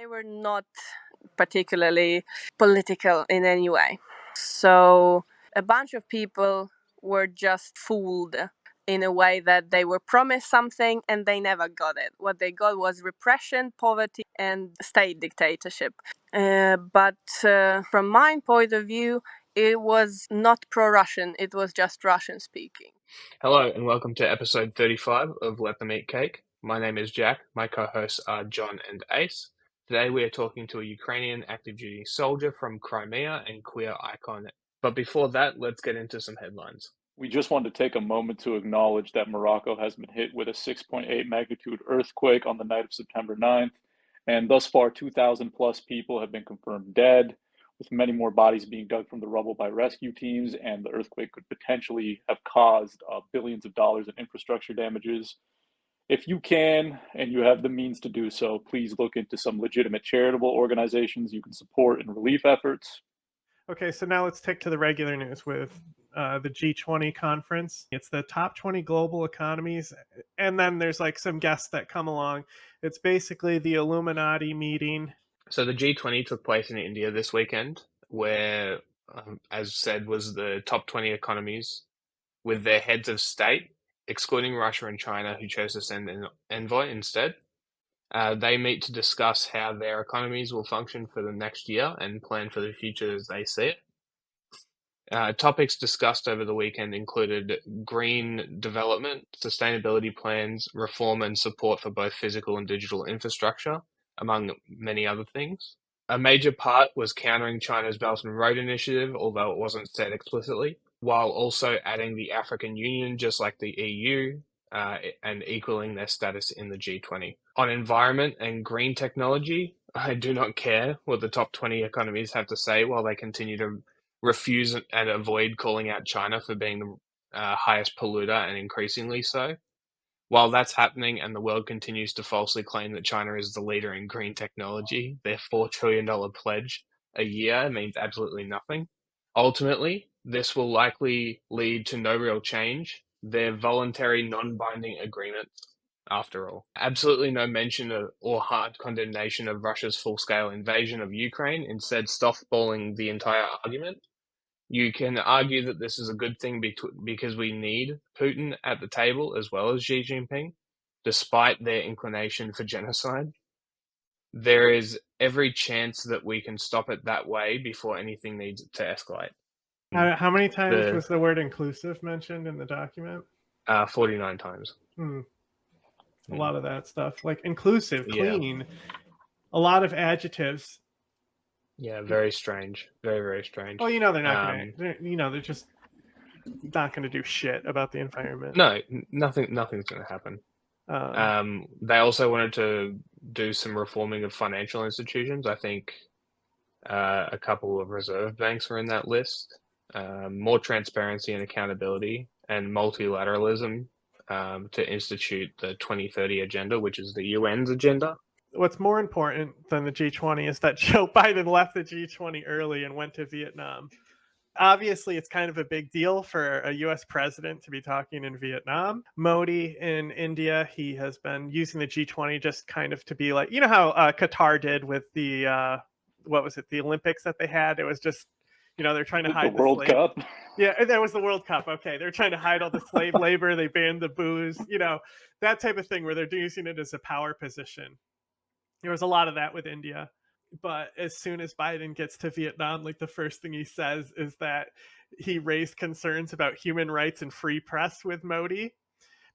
They were not particularly political in any way. So a bunch of people were just fooled in a way that they were promised something and they never got it. What they got was repression, poverty, and state dictatorship. But from my point of view, it was not pro-Russian, it was just Russian-speaking. Hello and welcome to episode 35 of Let Them Eat Cake. My name is Jack. My co-hosts are John and Ace. Today we are talking to a Ukrainian active duty soldier from Crimea and queer icon. But before that, let's get into some headlines. We just wanted to take a moment to acknowledge that Morocco has been hit with a 6.8 magnitude earthquake on the night of September 9th, and thus far 2,000 plus people have been confirmed dead, with many more bodies being dug from the rubble by rescue teams, and the earthquake could potentially have caused billions of dollars in infrastructure damages. If you can and you have the means to do so, please look into some legitimate charitable organizations you can support in relief efforts. Okay, so now let's take to the regular news with the G20 conference. It's the top 20 global economies, and then there's like some guests that come along. It's basically the Illuminati meeting. So the G20 took place in India this weekend, where, as said, was the top 20 economies with their heads of state, excluding Russia and China, who chose to send an envoy instead. They meet to discuss how their economies will function for the next year and plan for the future as they see it. Topics discussed over the weekend included green development, sustainability plans, reform and support for both physical and digital infrastructure, among many other things. A major part was countering China's Belt and Road Initiative, although it wasn't said explicitly, while also adding the African Union, just like the EU, and equaling their status in the G20. On environment and green technology, I do not care what the top 20 economies have to say while they continue to refuse and avoid calling out China for being the highest polluter and increasingly so. While that's happening and the world continues to falsely claim that China is the leader in green technology, their $4 trillion pledge a year means absolutely nothing. Ultimately, this will likely lead to no real change. They're voluntary, non-binding agreements, after all. Absolutely no mention of, or hard condemnation of Russia's full-scale invasion of Ukraine, instead softballing the entire argument. You can argue that this is a good thing because we need Putin at the table as well as Xi Jinping, despite their inclination for genocide. There is every chance that we can stop it that way before anything needs to escalate. How many times was the word inclusive mentioned in the document? 49 times. A lot of that stuff, like inclusive, clean, a lot of adjectives. Yeah, very strange. Very, very strange. Well, they're not going to, they're just not going to do shit about the environment. No, nothing's going to happen. They also wanted to do some reforming of financial institutions. I think a couple of reserve banks were in that list. More transparency and accountability and multilateralism to institute the 2030 agenda, which is the UN's agenda. What's more important than the G20 is that Joe Biden left the G20 early and went to Vietnam. Obviously, it's kind of a big deal for a U.S. president to be talking in Vietnam. Modi in India, he has been using the G20 just kind of to be like, you know how Qatar did with the, the Olympics that they had? It was just, they're trying to hide the World Cup. Yeah, that was the World Cup. Okay, they're trying to hide all the slave labor. They banned the booze, that type of thing where they're using it as a power position. There was a lot of that with India. But as soon as Biden gets to Vietnam, like the first thing he says is that he raised concerns about human rights and free press with Modi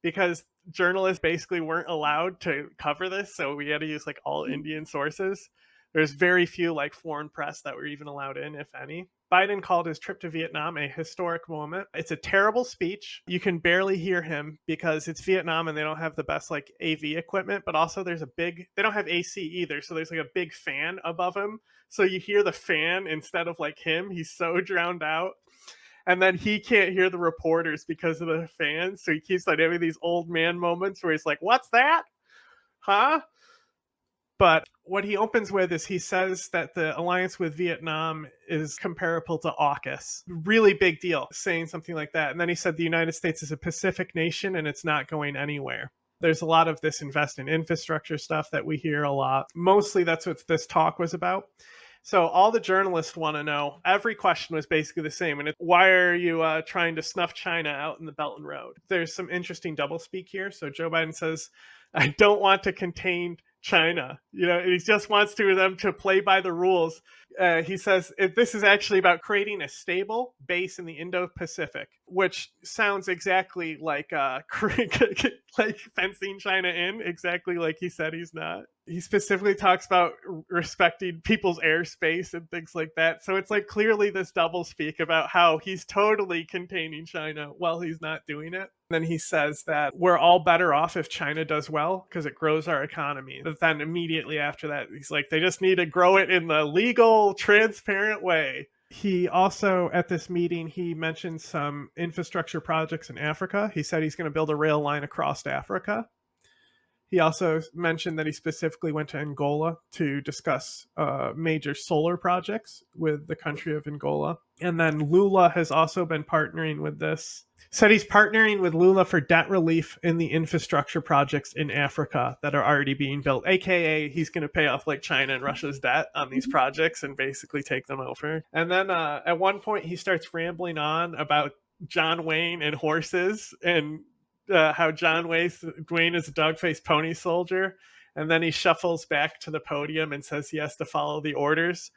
because journalists basically weren't allowed to cover this. So we had to use like all Indian sources. There's very few like foreign press that were even allowed in, if any. Biden called his trip to Vietnam a historic moment. It's a terrible speech. You can barely hear him because it's Vietnam and they don't have the best like AV equipment, but also they don't have AC either. So there's like a big fan above him. So you hear the fan instead of like him. He's so drowned out. And then he can't hear the reporters because of the fans. So he keeps like having these old man moments where he's like, what's that? Huh? But what he opens with is he says that the alliance with Vietnam is comparable to AUKUS. Really big deal, saying something like that. And then he said the United States is a Pacific nation and it's not going anywhere. There's a lot of this invest in infrastructure stuff that we hear a lot. Mostly that's what this talk was about. So all the journalists want to know, every question was basically the same. And why are you trying to snuff China out in the Belt and Road? There's some interesting doublespeak here. So Joe Biden says, I don't want to contain China. He just wants them to play by the rules. He says this is actually about creating a stable base in the Indo-Pacific, which sounds exactly like like fencing China in, exactly like he said he's not. He specifically talks about respecting people's airspace and things like that. So it's like clearly this doublespeak about how he's totally containing China while he's not doing it. Then he says that we're all better off if China does well because it grows our economy. But then immediately after that, he's like, they just need to grow it in the legal, transparent way. He also, at this meeting, he mentioned some infrastructure projects in Africa. He said he's going to build a rail line across Africa. He also mentioned that he specifically went to Angola to discuss major solar projects with the country of Angola. And then Lula has also been partnering with this. Said he's partnering with Lula for debt relief in the infrastructure projects in Africa that are already being built. AKA, he's going to pay off like China and Russia's debt on these projects and basically take them over. And then at one point, he starts rambling on about John Wayne and horses and how John Wayne is a dog-faced pony soldier, and then he shuffles back to the podium and says he has to follow the orders.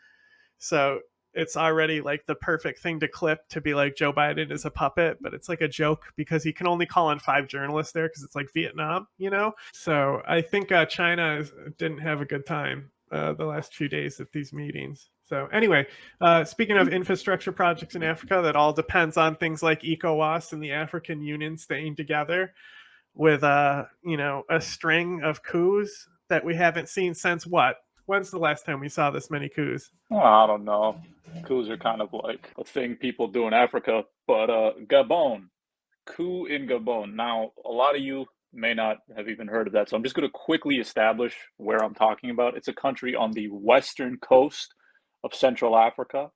So it's already like the perfect thing to clip to be like Joe Biden is a puppet, but it's like a joke because he can only call on 5 journalists there because it's like Vietnam, So I think China didn't have a good time the last few days at these meetings. So anyway, speaking of infrastructure projects in Africa, that all depends on things like ECOWAS and the African Union staying together with a string of coups that we haven't seen since what? When's the last time we saw this many coups? Well, I don't know. Coups are kind of like a thing people do in Africa, but Gabon, coup in Gabon. Now, a lot of you may not have even heard of that, so I'm just going to quickly establish where I'm talking about. It's a country on the western coast of Central Africa,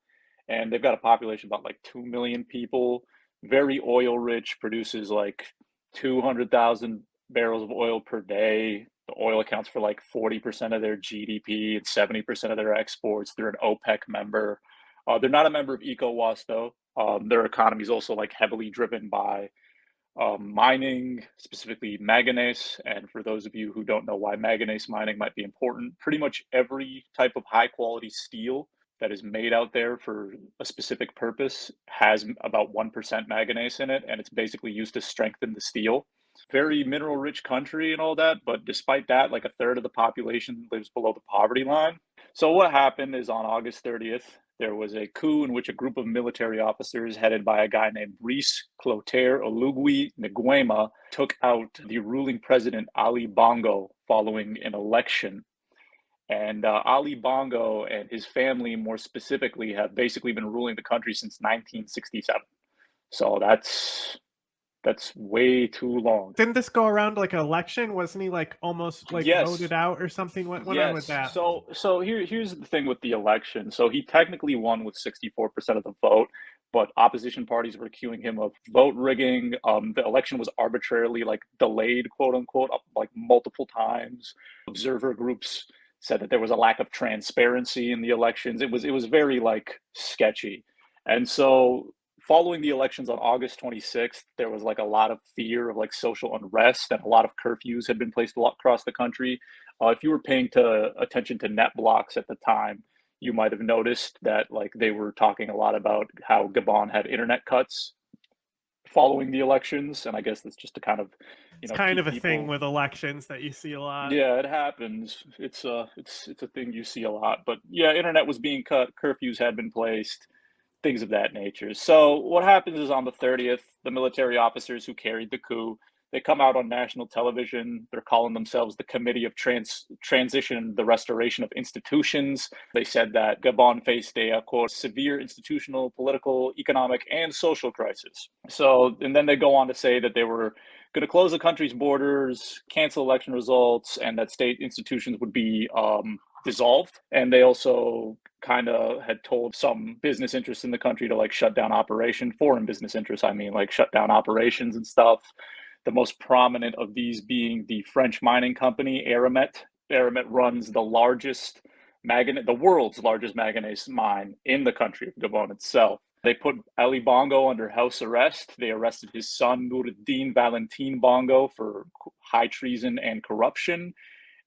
and they've got a population about like 2 million people, very oil rich, produces like 200,000 barrels of oil per day. The oil accounts for like 40% of their GDP and 70% of their exports. They're an OPEC member. They're not a member of ECOWAS though. Their economy is also like heavily driven by mining, specifically manganese. And for those of you who don't know why manganese mining might be important, pretty much every type of high quality steel that is made out there for a specific purpose has about 1% manganese in it, and it's basically used to strengthen the steel. Very mineral rich country and all that, but despite that, like a third of the population lives below the poverty line. So what happened is on August 30th, there was a coup in which a group of military officers headed by a guy named Brice Clotaire Oligui Nguema took out the ruling president Ali Bongo following an election. And Ali Bongo and his family, more specifically, have basically been ruling the country since 1967. So that's way too long. Didn't this go around like an election? Wasn't he like almost like voted out or something? What went on with that? So here's the thing with the election. So he technically won with 64% of the vote, but opposition parties were accusing him of vote rigging. The election was arbitrarily like delayed, quote unquote, like multiple times. Observer groups said that there was a lack of transparency in the elections. It was very like sketchy. And so following the elections on August 26th, there was like a lot of fear of like social unrest, and a lot of curfews had been placed across the country. If you were paying attention to net blocks at the time, you might have noticed that like they were talking a lot about how Gabon had internet cuts following the elections, and I guess that's just to kind of, it's kind of a thing with elections that you see a lot. Yeah, it happens. It's a thing you see a lot. But yeah, internet was being cut, curfews had been placed, things of that nature. So what happens is on the 30th, the military officers who carried the coup, they come out on national television. They're calling themselves the Committee of Transition, the Restoration of Institutions. They said that Gabon faced a, quote, severe institutional, political, economic, and social crisis. So, and then they go on to say that they were going to close the country's borders, cancel election results, and that state institutions would be dissolved. And they also kind of had told some business interests in the country to like shut down foreign business interests, I mean, like shut down operations and stuff. The most prominent of these being the French mining company, Aramet. Aramet runs the world's largest manganese mine in the country of Gabon itself. They put Ali Bongo under house arrest. They arrested his son, Nuruddin Valentin Bongo, for high treason and corruption.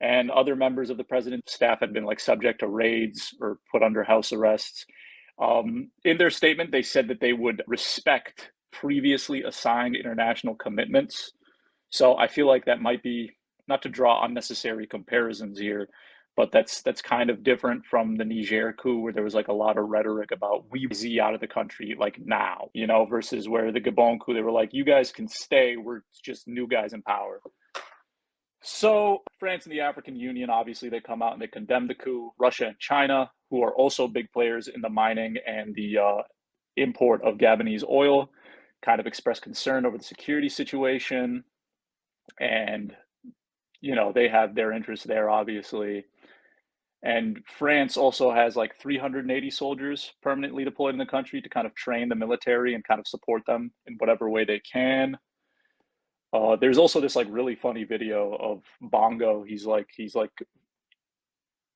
And other members of the president's staff had been like subject to raids or put under house arrests. In their statement, they said that they would respect previously assigned international commitments. So I feel like that might be, not to draw unnecessary comparisons here, but that's kind of different from the Niger coup, where there was like a lot of rhetoric about we Z out of the country like now, you know, versus where the Gabon coup, they were like, you guys can stay, we're just new guys in power. So France and the African Union, obviously, they come out and they condemn the coup. Russia and China, who are also big players in the mining and the import of Gabonese oil, kind of express concern over the security situation. And, you know, they have their interests there, obviously. And France also has like 380 soldiers permanently deployed in the country to kind of train the military and kind of support them in whatever way they can. There's also this like really funny video of Bongo. He's like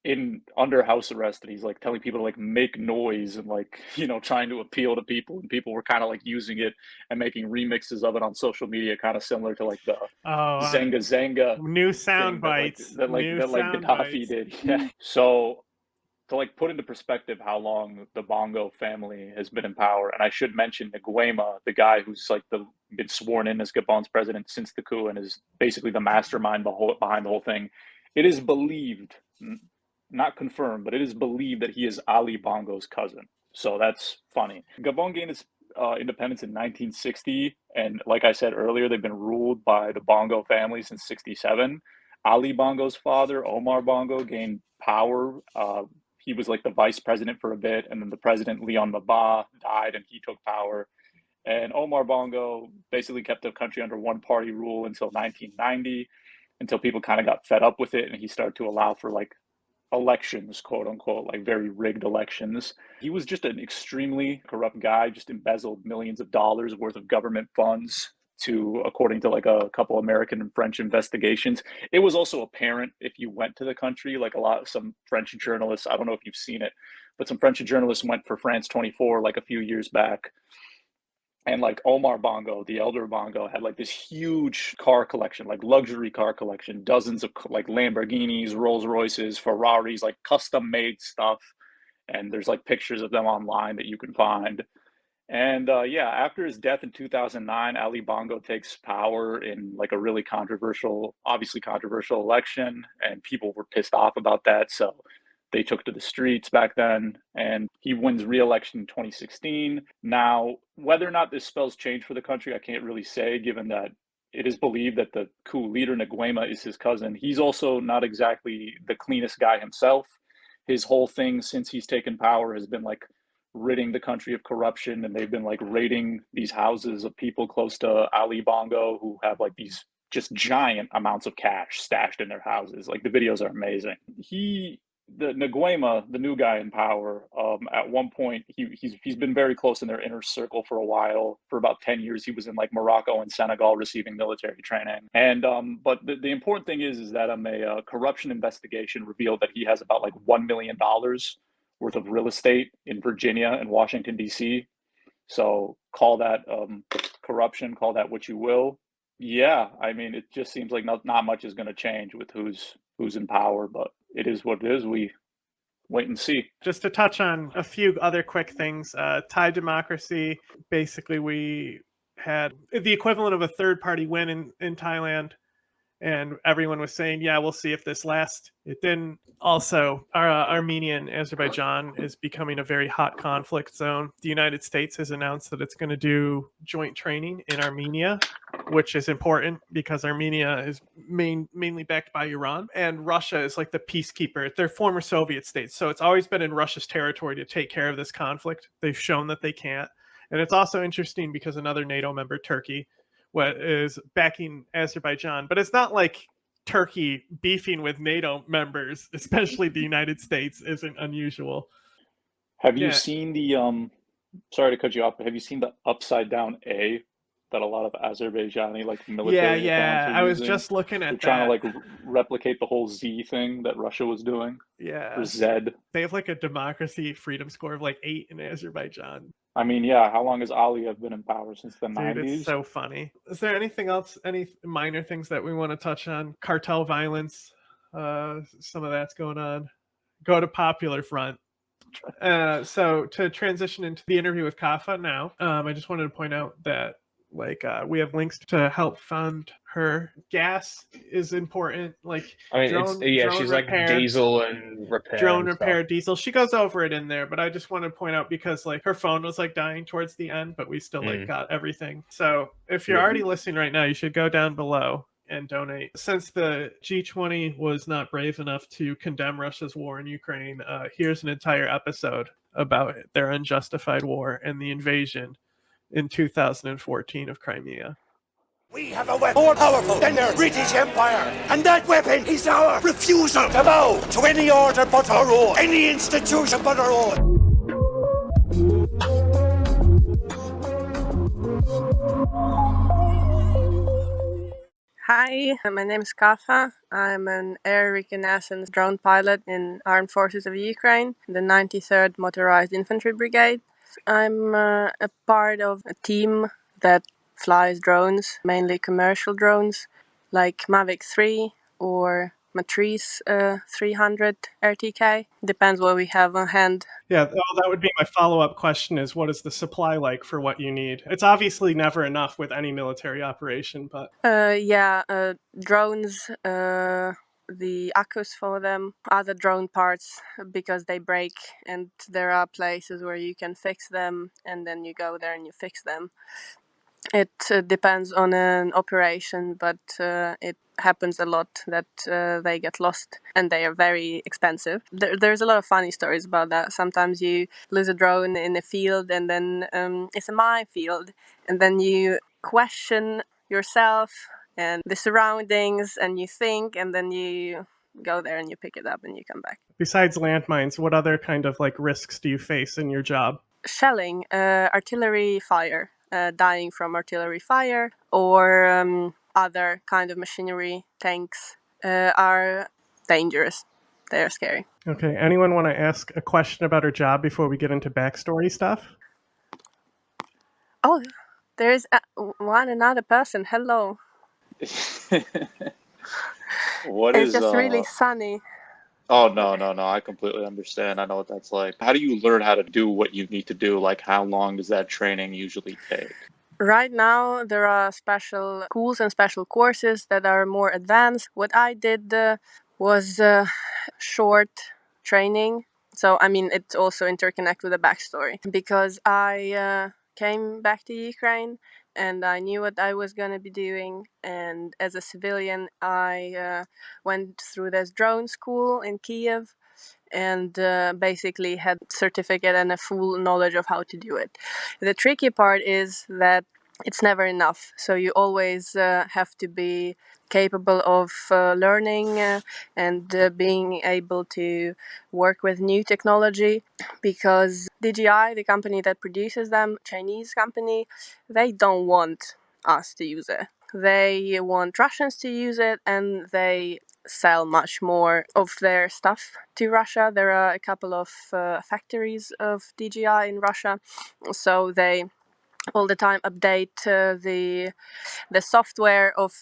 in under house arrest, and he's like telling people to like make noise and like, you know, trying to appeal to people, and people were kind of like using it and making remixes of it on social media, kind of similar to like the Zenga new sound bites that Gaddafi did. Yeah. So to like put into perspective how long the Bongo family has been in power, and I should mention Nguema, the guy who's like been sworn in as Gabon's president since the coup and is basically the mastermind behind the whole thing. It is believed, not confirmed, but it is believed that he is Ali Bongo's cousin. So that's funny. Gabon gained its independence in 1960, and like I said earlier, they've been ruled by the Bongo family since 1967. Ali Bongo's father, Omar Bongo, gained power. He was like the vice president for a bit, and then the president, Leon Maba, died and he took power. And Omar Bongo basically kept the country under one-party rule until 1990, until people kind of got fed up with it, and he started to allow for like elections, quote unquote, like very rigged elections. He was just an extremely corrupt guy, just embezzled millions of dollars worth of government funds according to like a couple American and French investigations. It was also apparent if you went to the country, like some French journalists, I don't know if you've seen it, but some French journalists went for France 24 like a few years back. And like Omar Bongo, the elder Bongo, had like this huge car collection, like luxury car collection, dozens of like Lamborghinis, Rolls Royces, Ferraris, like custom made stuff. And there's like pictures of them online that you can find. And after his death in 2009, Ali Bongo takes power in like a really obviously controversial election, and people were pissed off about that. So they took to the streets back then, and he wins re-election in 2016. Now, whether or not this spells change for the country, I can't really say, given that it is believed that the coup leader, Nguema, is his cousin. He's also not exactly the cleanest guy himself. His whole thing since he's taken power has been like ridding the country of corruption, and they've been like raiding these houses of people close to Ali Bongo who have like these just giant amounts of cash stashed in their houses. Like the videos are amazing. The Nguema, the new guy in power, at one point he's been very close in their inner circle for a while. For about 10 years, he was in like Morocco and Senegal receiving military training. And but the important thing is that a corruption investigation revealed that he has about like $1 million worth of real estate in Virginia and Washington, D.C. So call that corruption, call that what you will. Yeah, I mean, it just seems like not much is going to change with who's in power, but it is what it is. We wait and see. Just to touch on a few other quick things, Thai democracy, basically we had the equivalent of a third-party win in Thailand, and everyone was saying, yeah, we'll see if this lasts. It didn't. Also, Armenia and Azerbaijan is becoming a very hot conflict zone. The United States has announced that it's going to do joint training in Armenia, which is important because Armenia is mainly backed by Iran, and Russia is like the peacekeeper. They're former Soviet states, so it's always been in Russia's territory to take care of this conflict. They've shown that they can't. And it's also interesting because another NATO member, Turkey, is backing Azerbaijan, but it's not like Turkey beefing with NATO members, especially the United States, isn't unusual. Have you seen the sorry to cut you off, but have you seen the upside down A that a lot of Azerbaijani like military accounts are I was using. just looking They're at trying that. to like replicate the whole Z thing that Russia was doing, or Yeah, Z. they have like a democracy freedom score of like 8 in Azerbaijan. I mean, yeah, how long has Aliyev been in power? Since the Dude, it's 90s? so funny. Is there anything else, any minor things that we want to touch on? Cartel violence, some of that's going on. Go to Popular Front. So to transition into the interview with Kafa now, I just wanted to point out that we have links to help fund her. Gas is important, like I mean, drone she's like repair. diesel and repair Drone and repair, stuff. diesel. She goes over it in there, but I just want to point out because like her phone was like dying towards the end, but we still like got everything. So if you're already listening right now, you should go down below and donate. Since the G20 was not brave enough to condemn Russia's war in Ukraine, here's an entire episode about their unjustified war and the invasion in 2014 of Crimea. We have a weapon more powerful than their British Empire, and that weapon is our refusal to bow to any order but our own, any institution but our own. Hi, my name is Kafa. I'm an Air Reconnaissance Drone Pilot in Armed Forces of Ukraine, the 93rd Motorized Infantry Brigade. I'm a part of a team that flies drones, mainly commercial drones, like Mavic 3 or Matrice 300 RTK. Depends what we have on hand. Yeah, that would be my follow-up question is what is the supply like for what you need? It's obviously never enough with any military operation, but... drones, the accus for them, other drone parts because they break, and there are places where you can fix them, and then you go there and you fix them. It depends on an operation, but it happens a lot that they get lost, and they are very expensive. There's a lot of funny stories about that. Sometimes you lose a drone in a field, and then it's a minefield, and then you question yourself and the surroundings, and you think, and then you go there and you pick it up and you come back. Besides landmines, what other kind of like risks do you face in your job? Shelling, artillery fire, dying from artillery fire, or other kind of machinery, tanks, are dangerous. They are scary. Okay, anyone want to ask a question about her job before we get into backstory stuff? Oh, there is one another person. Hello. What It's is just really sunny. Oh, no, I completely understand. I know what that's like. How do you learn how to do what you need to do? Like, how long does that training usually take? Right now, there are special schools and special courses that are more advanced. What I did was short training. So, I mean, it's also interconnect with the backstory because I came back to Ukraine and I knew what I was going to be doing. And as a civilian, I went through this drone school in Kiev and basically had certificate and a full knowledge of how to do it. The tricky part is that it's never enough. So you always have to be capable of learning and being able to work with new technology, because DJI, the company that produces them, Chinese company, they don't want us to use it. They want Russians to use it, and they sell much more of their stuff to Russia. There are a couple of factories of DJI in Russia, so they all the time update the software of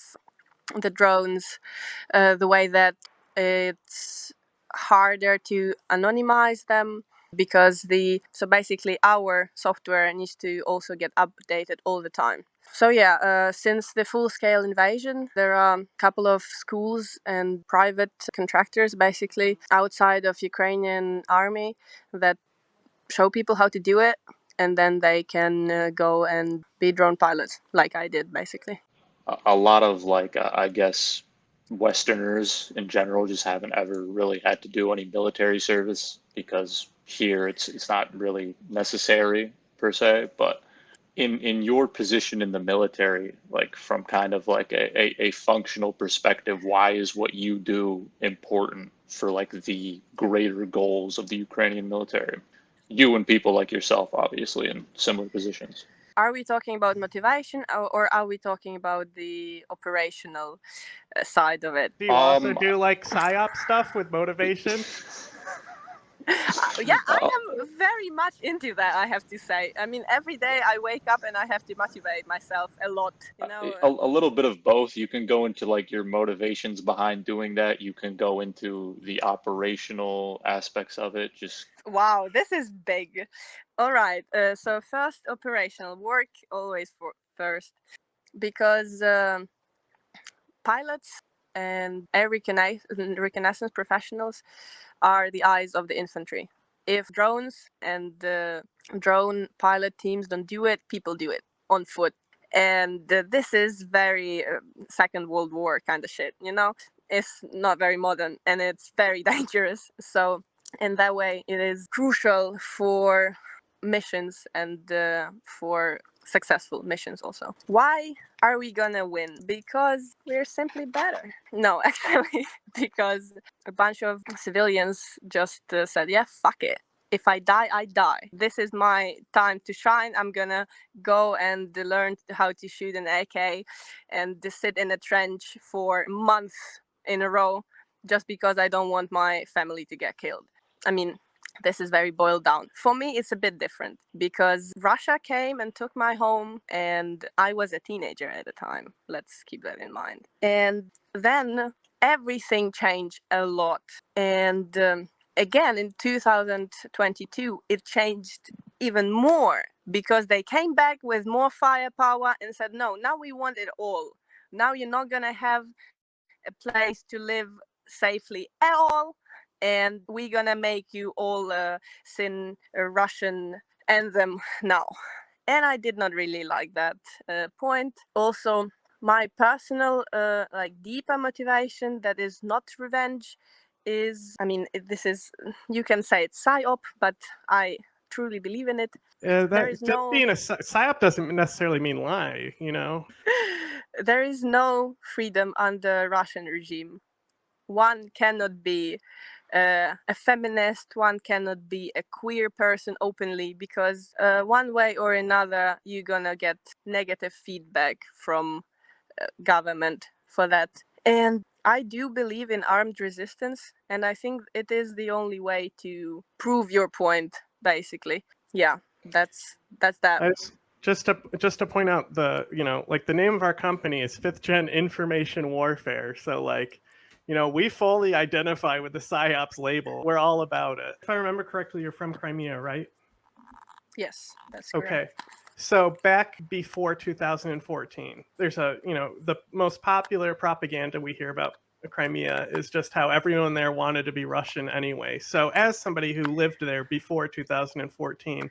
the drones, the way that it's harder to anonymize them, because basically our software needs to also get updated all the time. So yeah, since the full-scale invasion, there are a couple of schools and private contractors basically outside of Ukrainian army that show people how to do it, and then they can go and be drone pilots like I did basically. A lot of I guess Westerners in general just haven't ever really had to do any military service because here it's not really necessary per se. But in your position in the military, like from kind of like a functional perspective, why is what you do important for like the greater goals of the Ukrainian military? You and people like yourself, obviously, in similar positions. Are we talking about motivation, or are we talking about the operational side of it? Do you also do like psyop stuff with motivation? Yeah, I am very much into that, I have to say. I mean, every day I wake up and I have to motivate myself a lot, you know. A little bit of both. You can go into like your motivations behind doing that. You can go into the operational aspects of it. Just Wow, this is big. All right. So first, operational work always first, because pilots and air reconnaissance professionals are the eyes of the infantry. If drones and the drone pilot teams don't do it, people do it on foot. And this is very Second World War kind of shit, you know? It's not very modern and it's very dangerous. So, in that way, it is crucial for missions and for successful missions also. Why are we gonna win? Because we're simply better. No, actually, because a bunch of civilians just said, yeah, fuck it. If I die, I die. This is my time to shine. I'm gonna go and learn how to shoot an AK and sit in a trench for months in a row just because I don't want my family to get killed. I mean, this is very boiled down. For me, it's a bit different because Russia came and took my home, and I was a teenager at the time. Let's keep that in mind. And then everything changed a lot. And again, in 2022, it changed even more because they came back with more firepower and said, no, now we want it all. Now you're not going to have a place to live safely at all, and we're gonna make you all sing a Russian anthem now. And I did not really like that point. Also, my personal like deeper motivation that is not revenge is, I mean, this is, you can say it's psyop, but I truly believe in it. There is no being a psyop doesn't necessarily mean lie, you know. There is no freedom under Russian regime. One cannot be a feminist, one cannot be a queer person openly, because one way or another you're gonna get negative feedback from government for that. And I do believe in armed resistance, and I think it is the only way to prove your point, basically. Yeah, that's that. Just to point out, the like the name of our company is 5th Gen Information Warfare. So like, we fully identify with the PsyOps label. We're all about it. If I remember correctly, you're from Crimea, right? Yes, that's correct. Okay. So back before 2014, there's the most popular propaganda we hear about Crimea is just how everyone there wanted to be Russian anyway. So as somebody who lived there before 2014, this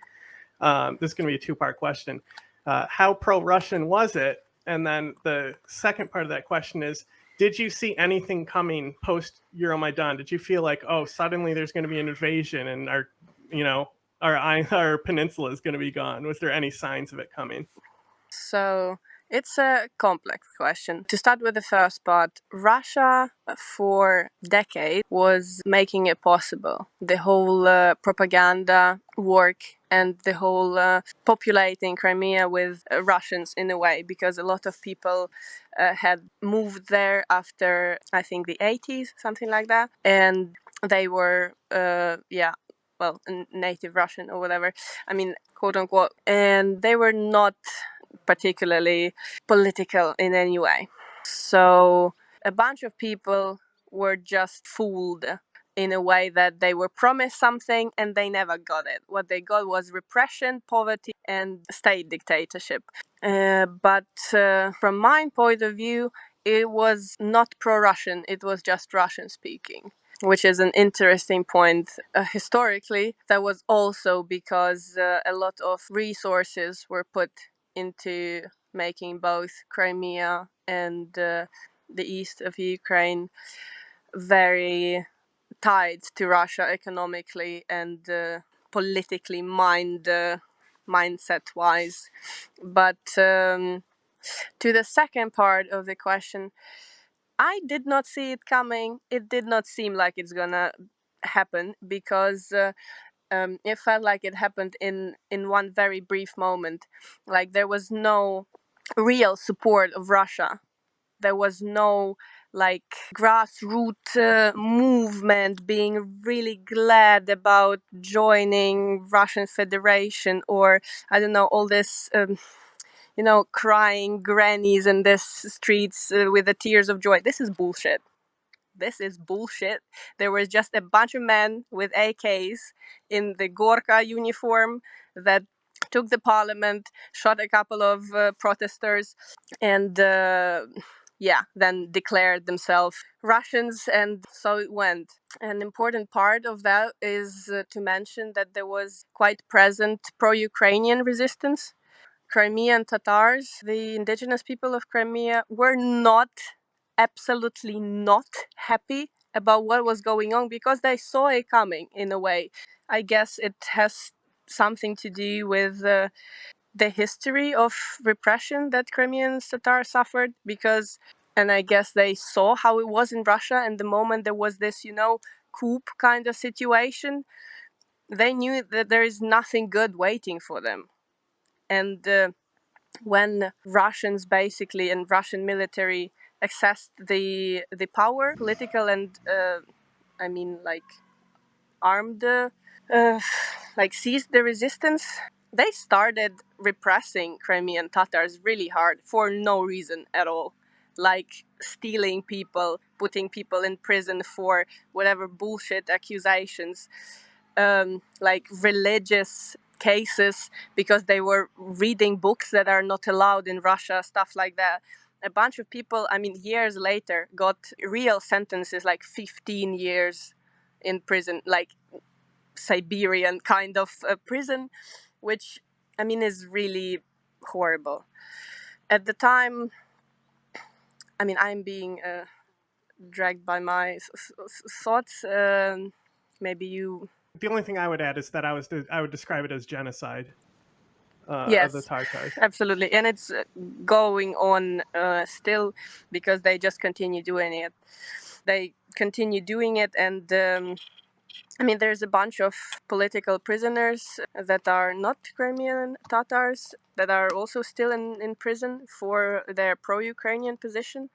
is going to be a two-part question. How pro-Russian was it? And then the second part of that question is, did you see anything coming post-Euromaidan? Did you feel like, oh, suddenly there's going to be an invasion and our peninsula is going to be gone? Was there any signs of it coming? So it's a complex question. To start with the first part, Russia for decades was making it possible. The whole propaganda work and the whole populating Crimea with Russians in a way, because a lot of people had moved there after, I think, the 80s, something like that. And they were, native Russian or whatever. I mean, quote unquote. And they were not particularly political in any way. So a bunch of people were just fooled in a way that they were promised something and they never got it. What they got was repression, poverty, and state dictatorship. But from my point of view, it was not pro-Russian, it was just Russian speaking, which is an interesting point. Historically, that was also because a lot of resources were put into making both Crimea and the east of Ukraine very tied to Russia economically and politically mindset-wise. But to the second part of the question, I did not see it coming. It did not seem like it's gonna happen because it felt like it happened in one very brief moment. Like there was no real support of Russia. There was no like grassroots movement being really glad about joining Russian Federation, or I don't know, all this crying grannies in this streets with the tears of joy. This is bullshit. This is bullshit. There was just a bunch of men with AKs in the Gorka uniform that took the parliament, shot a couple of protesters, and then declared themselves Russians, and so it went. An important part of that is to mention that there was quite present pro-Ukrainian resistance. Crimean Tatars, the indigenous people of Crimea, were absolutely not happy about what was going on because they saw it coming in a way. I guess it has something to do with the history of repression that Crimean Tatars suffered, and I guess they saw how it was in Russia, and the moment there was this, coup kind of situation, they knew that there is nothing good waiting for them. And when Russians basically and Russian military accessed the power, political and armed, seized the resistance, they started repressing Crimean Tatars really hard for no reason at all. Like stealing people, putting people in prison for whatever bullshit accusations, like religious cases because they were reading books that are not allowed in Russia, stuff like that. A bunch of people, years later, got real sentences, like 15 years in prison, like Siberian kind of prison, which is really horrible. At the time, I'm being dragged by my thoughts. Maybe you. The only thing I would add is that I would describe it as genocide Yes, of the Tartars. Absolutely, and it's going on still because they just continue doing it. They continue doing it, and there's a bunch of political prisoners that are not Crimean Tatars that are also still in prison for their pro-Ukrainian position.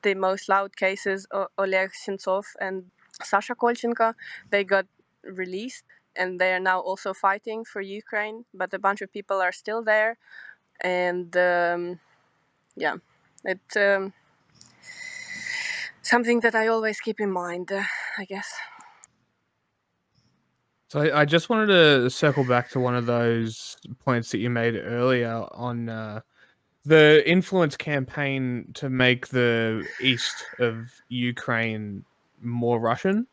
The most loud cases, Oleg Sentsov and Sasha Kolchenko, they got released and they are now also fighting for Ukraine, but a bunch of people are still there. And it's something that I always keep in mind, I guess. So I just wanted to circle back to one of those points that you made earlier on the influence campaign to make the east of Ukraine more Russian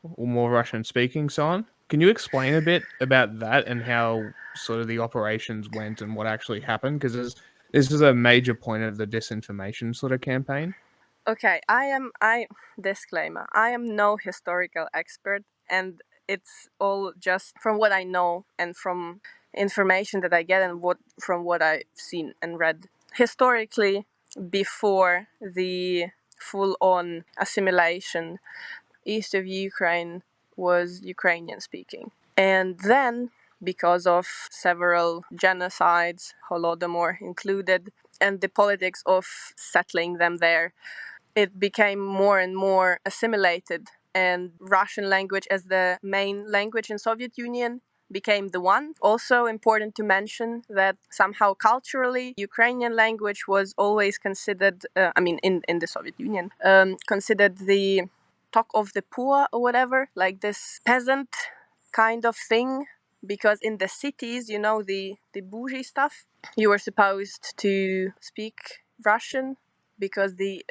or more Russian speaking, so on. Can you explain a bit about that and how sort of the operations went and what actually happened? Because this is a major point of the disinformation sort of campaign. Okay, disclaimer, I am no historical expert, and it's all just from what I know and from information that I get and from what I've seen and read. Historically, before the full-on assimilation, east of Ukraine was Ukrainian speaking. And then, because of several genocides, Holodomor included, and the politics of settling them there, it became more and more assimilated, and Russian language as the main language in Soviet Union became the one. Also important to mention that somehow culturally Ukrainian language was always considered, in the Soviet Union, considered the talk of the poor or whatever, like this peasant kind of thing, because in the cities, the bougie stuff, you were supposed to speak Russian because the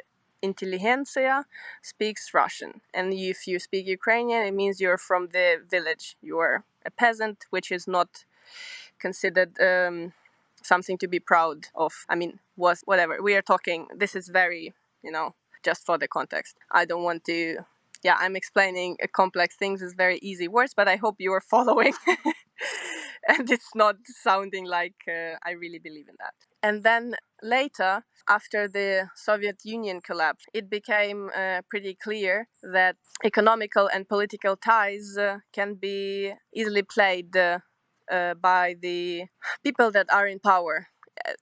intelligentsia speaks Russian, and if you speak Ukrainian, it means you're from the village. You're a peasant, which is not considered something to be proud of. Was whatever we are talking. This is very, just for the context. I don't want to. Yeah, I'm explaining complex things with very easy words, but I hope you are following. and it's not sounding like I really believe in that. And then later, after the Soviet Union collapsed, it became pretty clear that economical and political ties can be easily played by the people that are in power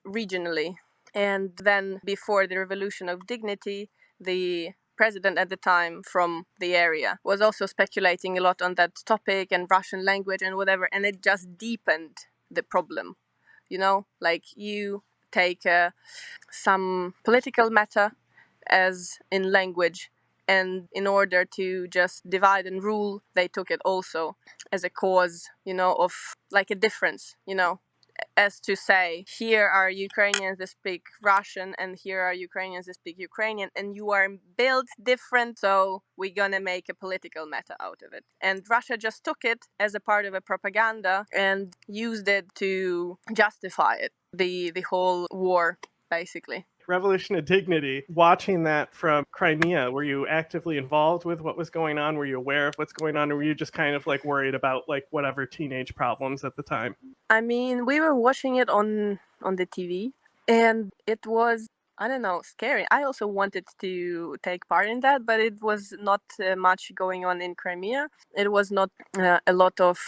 regionally. And then before the Revolution of Dignity, the president at the time from the area was also speculating a lot on that topic and Russian language and whatever, and it just deepened the problem. You know, like you take some political matter as in language, and in order to just divide and rule, they took it also as a cause, you know, of like a difference, you know, as to say, here are Ukrainians that speak Russian and here are Ukrainians that speak Ukrainian, and you are built different, so we're gonna make a political matter out of it. And Russia just took it as a part of a propaganda and used it to justify it, the whole war, basically. Revolution of Dignity, watching that from Crimea, were you actively involved with what was going on? Were you aware of what's going on, or were you just kind of like worried about like whatever teenage problems at the time? I mean, we were watching it on the TV, and it was, I don't know, scary. I also wanted to take part in that, but it was not much going on in Crimea. It was not a lot of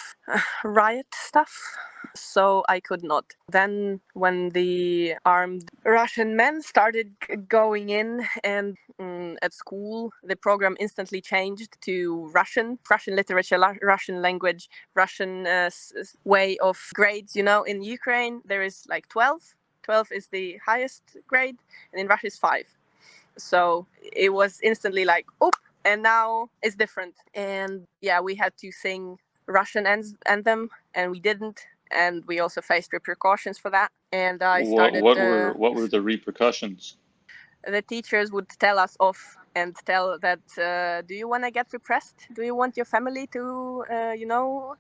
riot stuff, so I could not. Then when the armed Russian men started going in and at school, the program instantly changed to Russian literature, Russian language, Russian way of grades. You know, in Ukraine, there is like 12. 12 is the highest grade, and in Russia is 5. So it was instantly like, oh, and now it's different. And yeah, we had to sing Russian anthem, and we didn't. And we also faced repercussions for that. And I started... What were the repercussions? The teachers would tell us off and tell that, do you want to get repressed? Do you want your family to,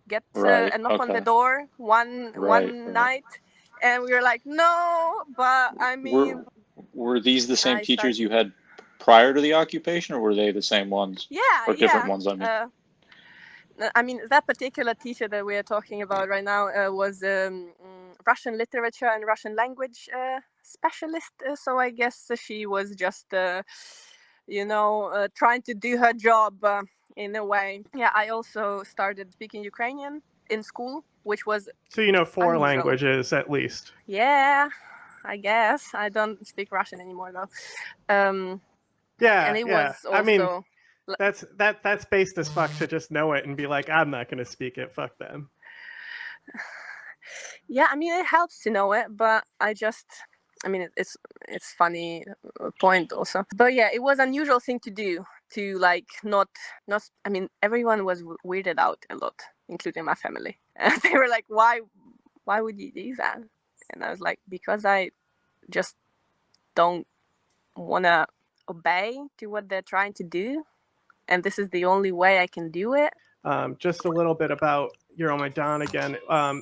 get a knock on the door one night? And we were like, no, but I mean... Were these the same teachers you had prior to the occupation, or were they the same ones? Yeah, or different ones, I mean, that particular teacher that we are talking about right now was Russian literature and Russian language specialist. So I guess she was just, trying to do her job in a way. Yeah, I also started speaking Ukrainian in school, which was... So you know 4 languages at least. Yeah, I guess. I don't speak Russian anymore, though. Yeah, and it was also... I mean, that's based as fuck to just know it and be like, I'm not going to speak it, fuck them. Yeah, I mean, it helps to know it, but it's funny point also. But yeah, it was an unusual thing to do, to like not. I mean, everyone was weirded out a lot, including my family. And they were like, why would you do that? And I was like, because I just don't want to obey to what they're trying to do, and this is the only way I can do it. Just a little bit about Euromaidan again.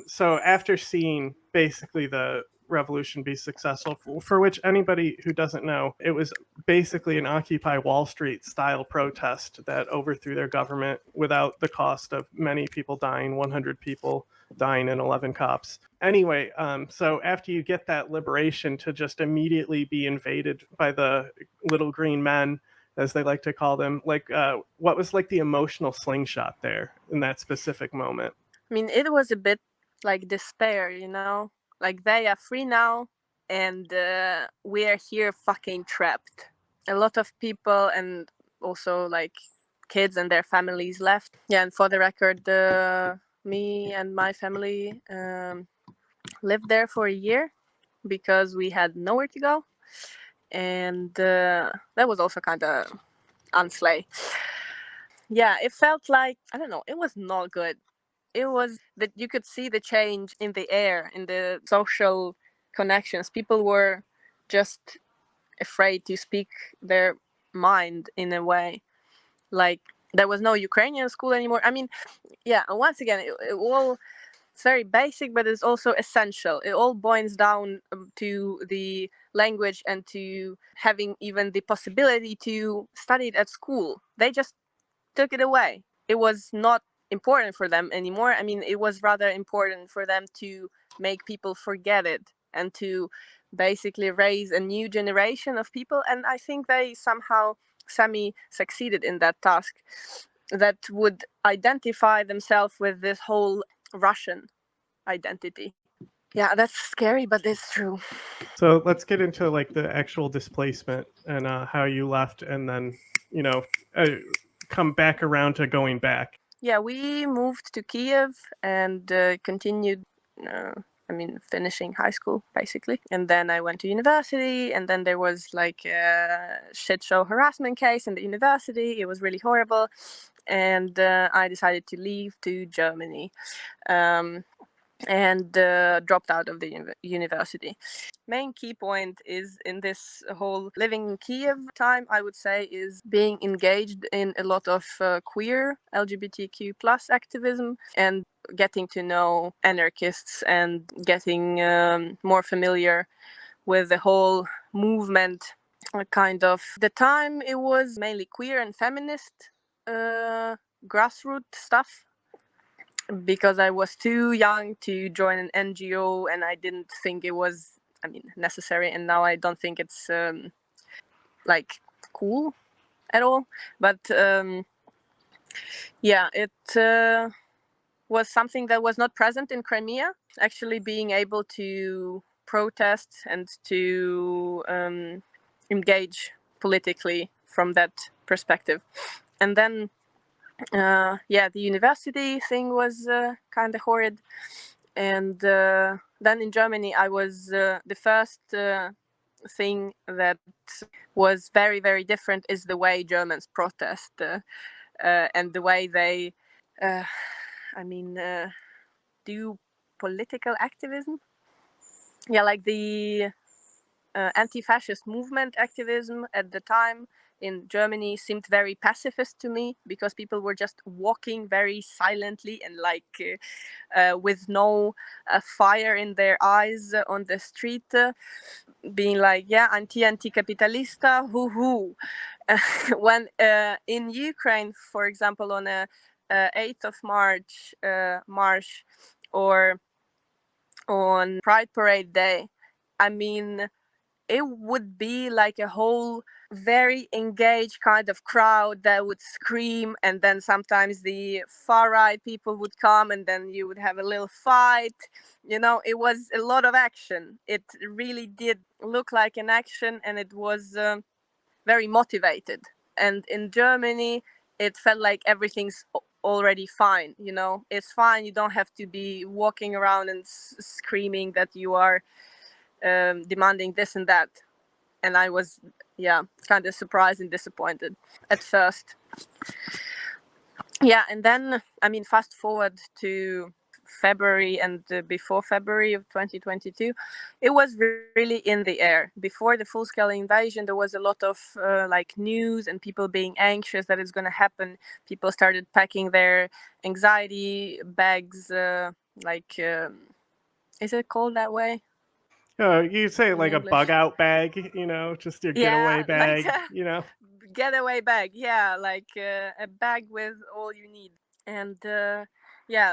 So after seeing basically the revolution be successful, for which anybody who doesn't know, it was basically an Occupy Wall Street style protest that overthrew their government without the cost of many people dying, 100 people dying and 11 cops. Anyway, so after you get that liberation to just immediately be invaded by the little green men, as they like to call them, like what was like the emotional slingshot there in that specific moment? I mean, it was a bit like despair, you know, like they are free now and we are here fucking trapped. A lot of people and also like kids and their families left. Yeah, and for the record, me and my family lived there for a year because we had nowhere to go. And that was also kind of unslay. Yeah, it felt like, I don't know, it was not good. It was that you could see the change in the air, in the social connections. People were just afraid to speak their mind in a way. Like, there was no Ukrainian school anymore. I mean, yeah, once again, it all... It's very basic, but it's also essential. It all boils down to the language and to having even the possibility to study it at school. They just took it away. It was not important for them anymore. I mean, it was rather important for them to make people forget it and to basically raise a new generation of people. And I think they somehow succeeded in that task, that would identify themselves with this whole Russian identity. Yeah, that's scary, but it's true. So let's get into like the actual displacement and how you left, and then come back around to going back. Yeah, we moved to Kiev and continued. Finishing high school basically, and then I went to university, and then there was like a shit show harassment case in the university. It was really horrible, and I decided to leave to Germany. And dropped out of the university. Main key point is in this whole living in Kiev time, I would say, is being engaged in a lot of queer LGBTQ plus activism and getting to know anarchists and getting more familiar with the whole movement. Kind of the time it was mainly queer and feminist grassroots stuff, because I was too young to join an NGO, and I didn't think it was, necessary. And now I don't think it's like cool at all. But it was something that was not present in Crimea. Actually, being able to protest and to engage politically from that perspective. And then the university thing was kind of horrid. And then in Germany, I was the first thing that was very, very different is the way Germans protest and the way they, do political activism. Yeah, like the anti-fascist movement activism at the time in Germany seemed very pacifist to me, because people were just walking very silently and with no fire in their eyes on the street, being like, yeah, anti-capitalista, hoo. When in Ukraine, for example, on a 8th of March march, or on Pride Parade Day, it would be like a whole very engaged kind of crowd that would scream, and then sometimes the far right people would come, and then you would have a little fight. It was a lot of action. It really did look like an action, and it was very motivated. And in Germany, it felt like everything's already fine. It's fine. You don't have to be walking around and screaming that you are demanding this and that. And I was, kind of surprised and disappointed at first. Yeah, and then, fast forward to February and before February of 2022, it was really in the air. Before the full-scale invasion, there was a lot of news and people being anxious that it's going to happen. People started packing their anxiety bags, is it called that way? You say like English. A bug out bag, just your getaway bag, Getaway bag, like a bag with all you need. And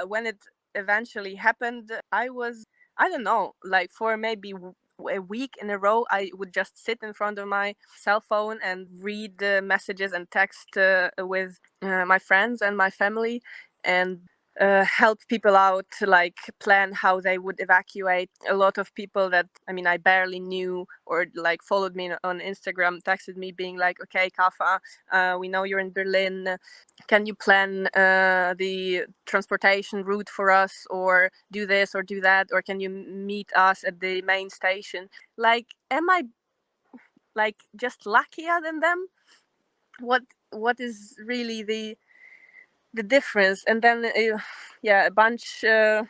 when it eventually happened, I don't know, like for maybe a week in a row, I would just sit in front of my cell phone and read messages and text with my friends and my family, and help people out, like plan how they would evacuate. A lot of people that I barely knew or like followed me on Instagram texted me being like, okay, Kafa, we know you're in Berlin. Can you plan the transportation route for us, or do this or do that, or can you meet us at the main station? Like, am I like just luckier than them? What is really the difference? And then a bunch of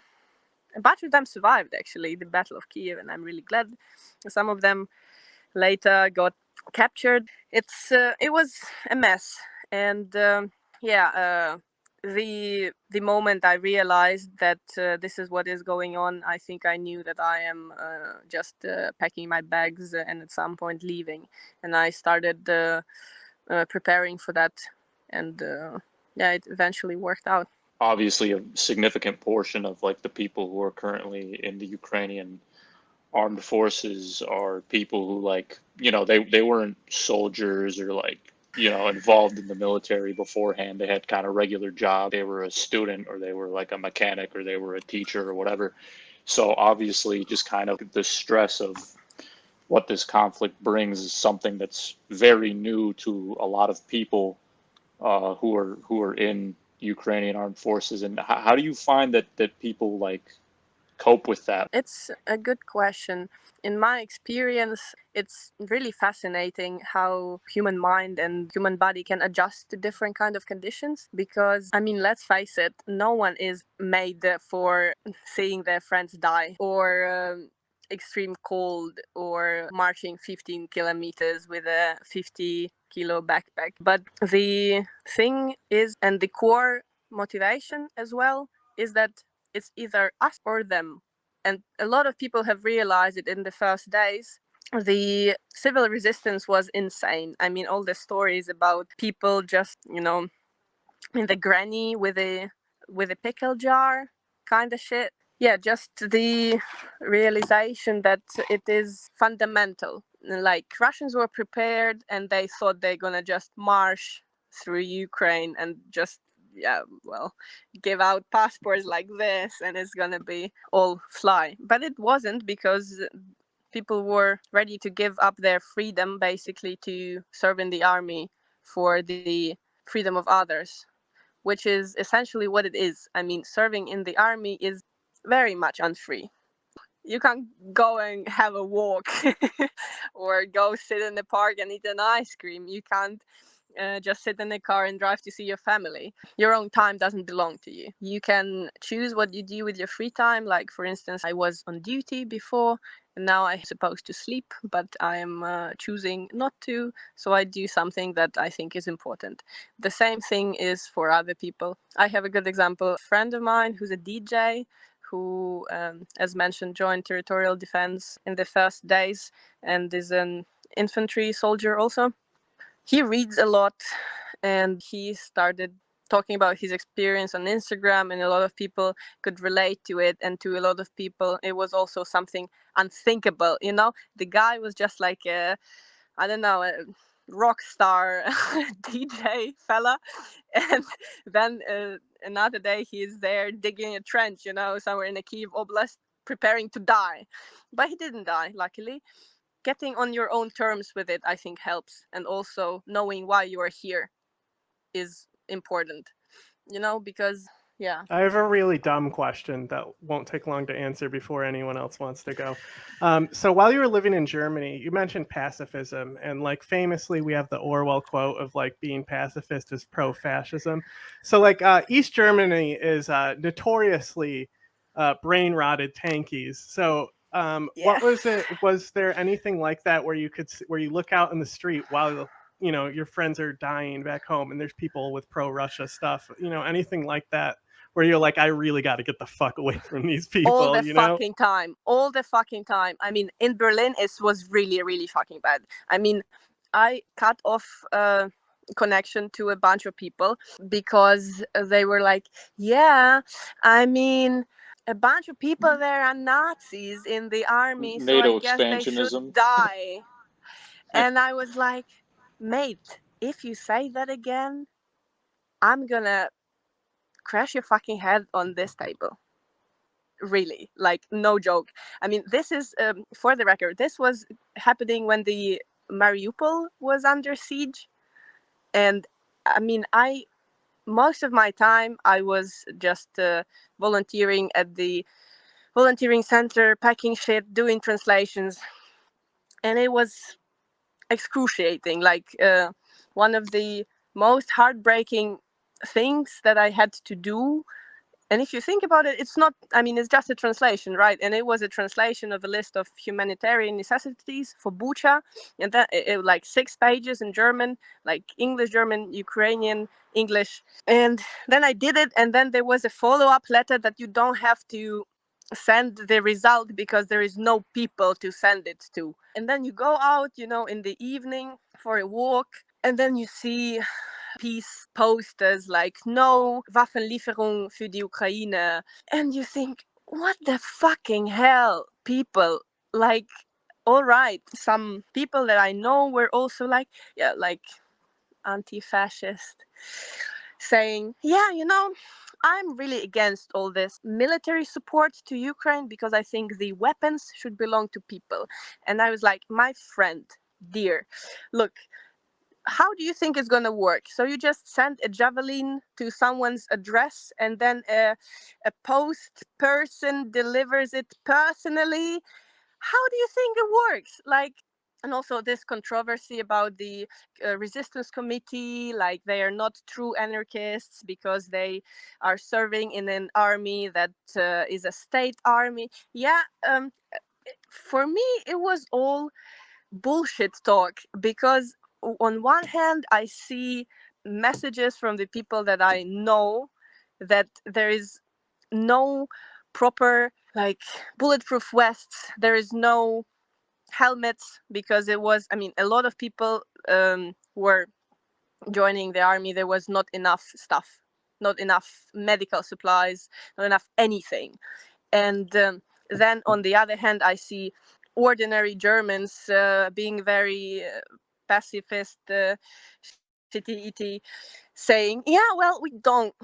them survived, actually, the Battle of Kiev, and I'm really glad. Some of them later got captured. It was a mess. And the moment I realized that this is what is going on, I think I knew that I am just packing my bags and at some point leaving. And I started preparing for that, and it eventually worked out. obviously a significant portion of like the people who are currently in the Ukrainian armed forces are people who like, they weren't soldiers or like, involved in the military beforehand. They had kind of regular job. They were a student or they were like a mechanic or they were a teacher or whatever. So obviously just kind of the stress of what this conflict brings is something that's very new to a lot of people who are in Ukrainian armed forces. And how do you find that people like cope with that? It's a good question. In my experience, it's really fascinating how human mind and human body can adjust to different kind of conditions. Because, I mean, let's face it, no one is made for seeing their friends die or extreme cold or marching 15 kilometers with a 50-kilo backpack. But the thing is, and the core motivation as well, is that it's either us or them. And a lot of people have realized it in the first days. The civil resistance was insane. I mean, all the stories about people just, in the granny with a pickle jar kind of shit. Yeah, just the realization that it is fundamental. Like, Russians were prepared and they thought they're gonna just march through Ukraine and just, yeah, well, give out passports like this and it's gonna be all fly. But it wasn't, because people were ready to give up their freedom basically to serve in the army for the freedom of others, which is essentially what it is. I mean, serving in the army is very much unfree. You can't go and have a walk or go sit in the park and eat an ice cream. You can't just sit in the car and drive to see your family. Your own time doesn't belong to you. You can choose what you do with your free time. Like, for instance, I was on duty before, and now I'm supposed to sleep, but I'm choosing not to, so I do something that I think is important. The same thing is for other people. I have a good example. A friend of mine who's a DJ, who, as mentioned, joined territorial defense in the first days and is an infantry soldier also. He reads a lot, and he started talking about his experience on Instagram, and a lot of people could relate to it. And to a lot of people, it was also something unthinkable. The guy was just like a rock star DJ fella. And then another day he's there digging a trench, somewhere in the Kiev Oblast, preparing to die. But he didn't die, luckily. Getting on your own terms with it, I think, helps. And also knowing why you are here is important, because, yeah. I have a really dumb question that won't take long to answer before anyone else wants to go. So while you were living in Germany, you mentioned pacifism, and like famously, we have the Orwell quote of like being pacifist is pro-fascism. So like East Germany is notoriously brain rotted tankies. So what was it? Was there anything like that where you look out in the street while your friends are dying back home and there's people with pro-Russia stuff, anything like that? Where you're like, I really got to get the fuck away from these people, all the fucking time. I mean, in Berlin, it was really, really fucking bad. I mean, I cut off connection to a bunch of people because they were like, yeah, I mean, a bunch of people there are Nazis in the army, so I NATO guess they should expansionism. die. And I was like, mate, if you say that again, I'm gonna crash your fucking head on this table. Really, like, no joke. I mean, this is, for the record, this was happening when the Mariupol was under siege. And I mean, most of my time I was just volunteering at the volunteering center, packing shit, doing translations. And it was excruciating. Like, one of the most heartbreaking things that I had to do. And if you think about it, it's not, I mean, it's just a translation, right? And it was a translation of a list of humanitarian necessities for Bucha. And that it like 6 pages in German, like English, German, Ukrainian, English. And then I did it. And then there was a follow-up letter that you don't have to send the result because there is no people to send it to. And then you go out, in the evening for a walk. And then you see peace posters like no Waffenlieferung für die Ukraine. And you think, what the fucking hell, people? Like, all right, some people that I know were also like, yeah, like anti-fascist, saying, yeah, I'm really against all this military support to Ukraine because I think the weapons should belong to people. And I was like, my friend, dear, look, how do you think it's going to work? So you just send a javelin to someone's address and then a post person delivers it personally? How do you think it works? Like, and also this controversy about the resistance committee, like they are not true anarchists because they are serving in an army that is a state army. Yeah, for me, it was all bullshit talk because on one hand, I see messages from the people that I know that there is no proper like bulletproof vests, there is no helmets because it was, I mean, a lot of people were joining the army. There was not enough stuff, not enough medical supplies, not enough anything. And then on the other hand, I see ordinary Germans being very pacifist, shitty, saying, yeah, well, we don't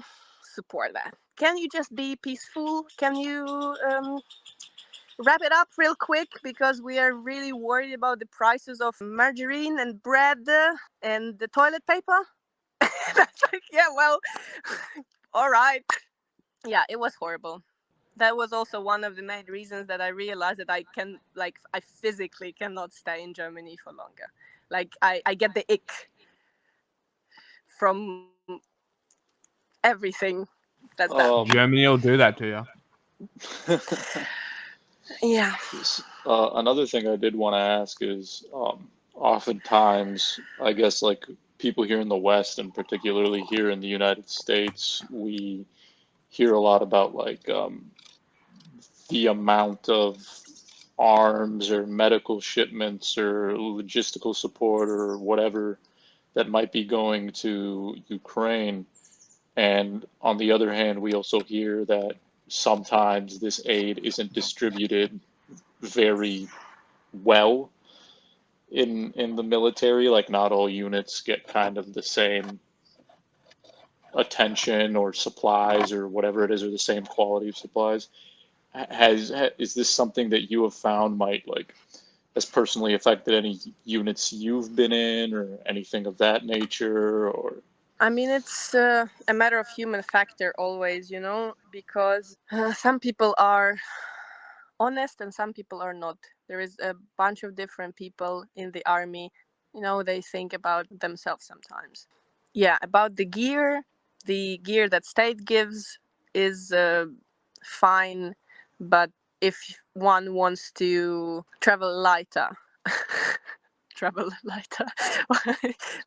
support that. Can you just be peaceful? Can you wrap it up real quick because we are really worried about the prices of margarine and bread and the toilet paper? That's like, yeah, well, all right. Yeah, it was horrible. That was also one of the main reasons that I realized that I physically cannot stay in Germany for longer. Like I get the ick from everything that's done. Germany will do that to you. Yeah. Another thing I did want to ask is, oftentimes, I guess, like people here in the West, and particularly here in the United States, we hear a lot about like the amount of arms or medical shipments or logistical support or whatever that might be going to Ukraine. And on the other hand, we also hear that sometimes this aid isn't distributed very well in the military. Like not all units get kind of the same attention or supplies or whatever it is, or the same quality of supplies. Is this something that you have found might like has personally affected any units you've been in or anything of that nature? Or I mean, it's a matter of human factor always, because some people are honest and some people are not. There is a bunch of different people in the army. They think about themselves sometimes. Yeah, about the gear that state gives is fine, but if one wants to travel lighter,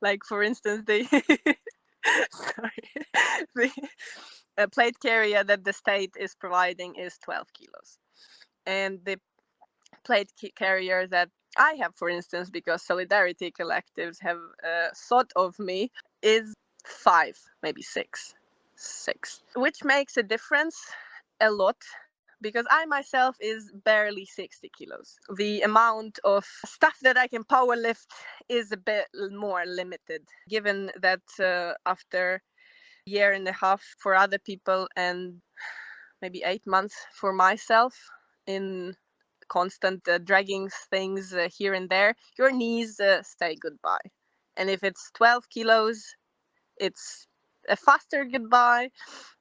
like for instance, sorry, the plate carrier that the state is providing is 12 kilos. And the plate carrier that I have, for instance, because Solidarity collectives have thought of me, is 5, maybe 6, which makes a difference a lot because I myself is barely 60 kilos. The amount of stuff that I can power lift is a bit more limited, given that after a year and a half for other people and maybe 8 months for myself in constant dragging things here and there, your knees say goodbye. And if it's 12 kilos, it's a faster goodbye.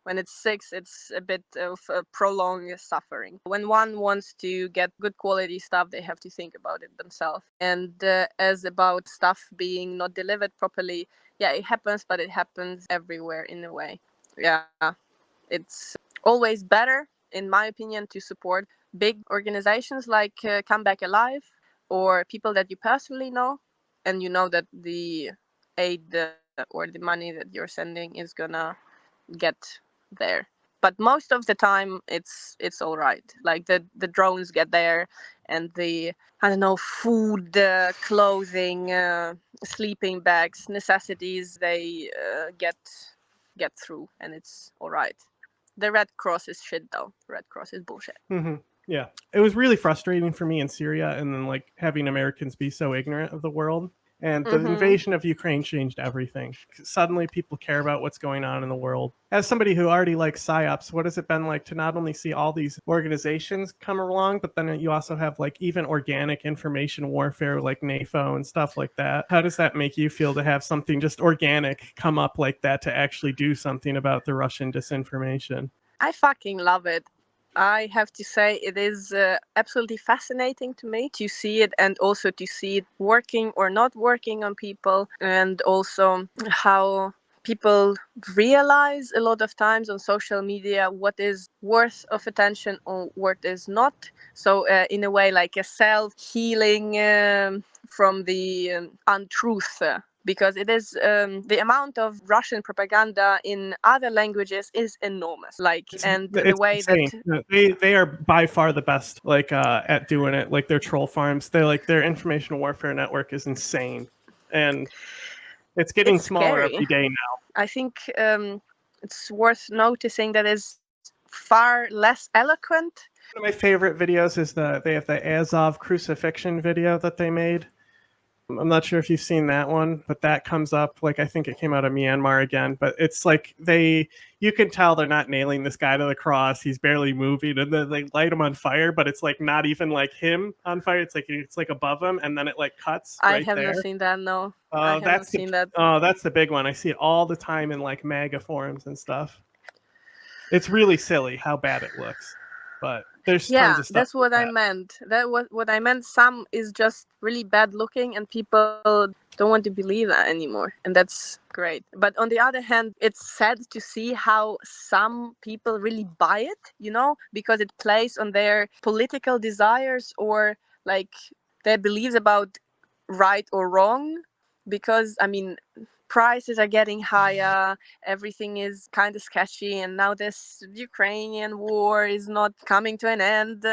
When it's 6, it's a bit of prolonged suffering. When one wants to get good quality stuff, they have to think about it themselves. And as about stuff being not delivered properly, yeah, it happens, but it happens everywhere in a way. Yeah, it's always better, in my opinion, to support big organizations like Come Back Alive or people that you personally know, and you know that the aid or the money that you're sending is gonna get there. But most of the time, it's all right. Like the drones get there, and the, I don't know, food, clothing, sleeping bags, necessities, they get through, and it's all right. The Red Cross is shit, though. Red Cross is bullshit. Mm-hmm. Yeah, it was really frustrating for me in Syria, and then like having Americans be so ignorant of the world. And the invasion of Ukraine changed everything. Suddenly, people care about what's going on in the world. As somebody who already likes psyops, what has it been like to not only see all these organizations come along, but then you also have like even organic information warfare like NAFO and stuff like that? How does that make you feel to have something just organic come up like that to actually do something about the Russian disinformation? I fucking love it. I have to say it is absolutely fascinating to me to see it, and also to see it working or not working on people, and also how people realize a lot of times on social media what is worth of attention or what is not. So in a way, like a self-healing from the untruth. Because it is the amount of Russian propaganda in other languages is enormous. Like, and the way insane. that they are by far the best, like at doing it. Like their troll farms, they're like their information warfare network is insane, and it's getting it's smaller scary. every day now. I think it's worth noticing that is far less eloquent. One of my favorite videos is they have the Azov crucifixion video that they made. I'm not sure if you've seen that one, but that comes up, like I think it came out of Myanmar again, but it's like you can tell they're not nailing this guy to the cross. He's barely moving, and then they light him on fire, but it's like not even like him on fire. It's like above him, and then it like cuts I right have there. not seen that. No, Oh, I have not seen that. Oh, that's the big one. I see it all the time in like MAGA forums and stuff. It's really silly how bad it looks, but there's tons of stuff. That's what I meant. That was what I meant. Some is just really bad looking, and people don't want to believe that anymore, and that's great. But on the other hand, it's sad to see how some people really buy it, because it plays on their political desires or like their beliefs about right or wrong. Because I mean, prices are getting higher, everything is kind of sketchy, and now this Ukrainian war is not coming to an end.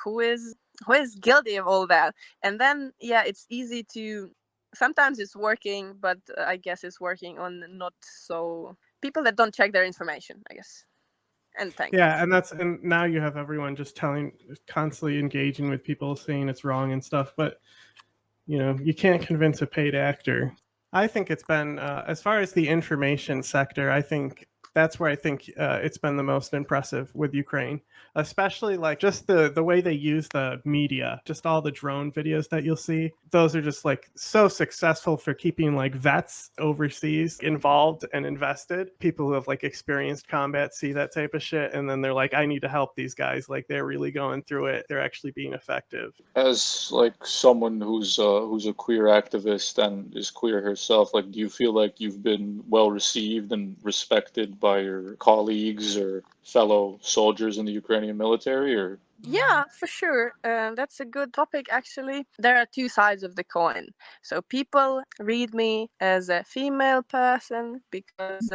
Who is guilty of all that? And then it's easy to, sometimes it's working, but I guess it's working on not so people that don't check their information, I guess. And thanks. Yeah, and now you have everyone just constantly engaging with people saying it's wrong and stuff, but you can't convince a paid actor. I think it's been, as far as the information sector, I think that's where I think it's been the most impressive with Ukraine, especially like just the way they use the media, just all the drone videos that you'll see. Those are just like so successful for keeping like vets overseas involved and invested. People who have like experienced combat see that type of shit, and then they're like, I need to help these guys. Like they're really going through it. They're actually being effective. As like someone who's a queer activist and is queer herself, like, do you feel like you've been well received and respected by your colleagues or fellow soldiers in the Ukrainian military? Or yeah, for sure. That's a good topic, actually. There are two sides of the coin. So people read me as a female person because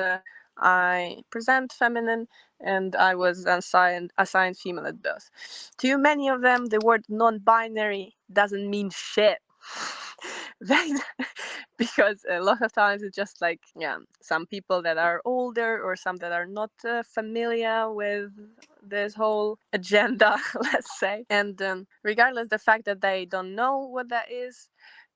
I present feminine, and I was assigned female at birth. To many of them, the word non-binary doesn't mean shit. Because a lot of times it's just like, some people that are older or some that are not familiar with this whole agenda, let's say. And regardless the fact that they don't know what that is,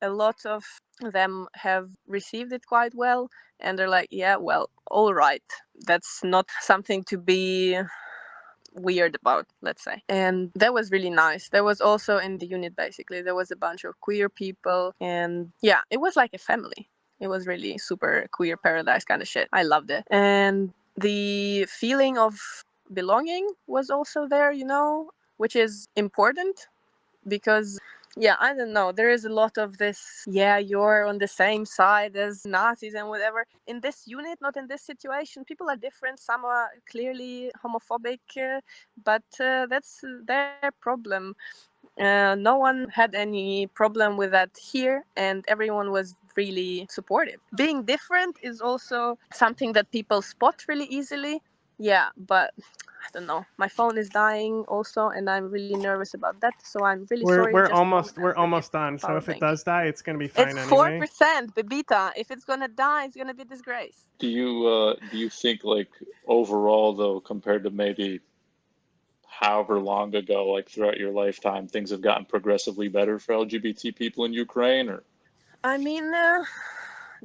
a lot of them have received it quite well, and they're like, yeah, well, all right, that's not something to be weird about, let's say. And that was really nice. There was also in the unit, basically, there was a bunch of queer people, and it was like a family. It was really super queer paradise kind of shit. I loved it. And the feeling of belonging was also there, which is important, because I don't know, there is a lot of this, you're on the same side as Nazis and whatever. In this unit, not in this situation, people are different. Some are clearly homophobic, but that's their problem. No one had any problem with that here, and everyone was really supportive. Being different is also something that people spot really easily, Yeah, but I don't know. My phone is dying also, and I'm really nervous about that. So I'm really sorry. We're Just a moment, almost I'm we're bringing almost done. the So power if it bank. does die, it's gonna be It's fine anyway. 4%, Bebita. If it's gonna die, it's gonna be a disgrace. Do you think, like, overall though, compared to maybe however long ago, like throughout your lifetime, things have gotten progressively better for LGBT people in Ukraine, or? I mean,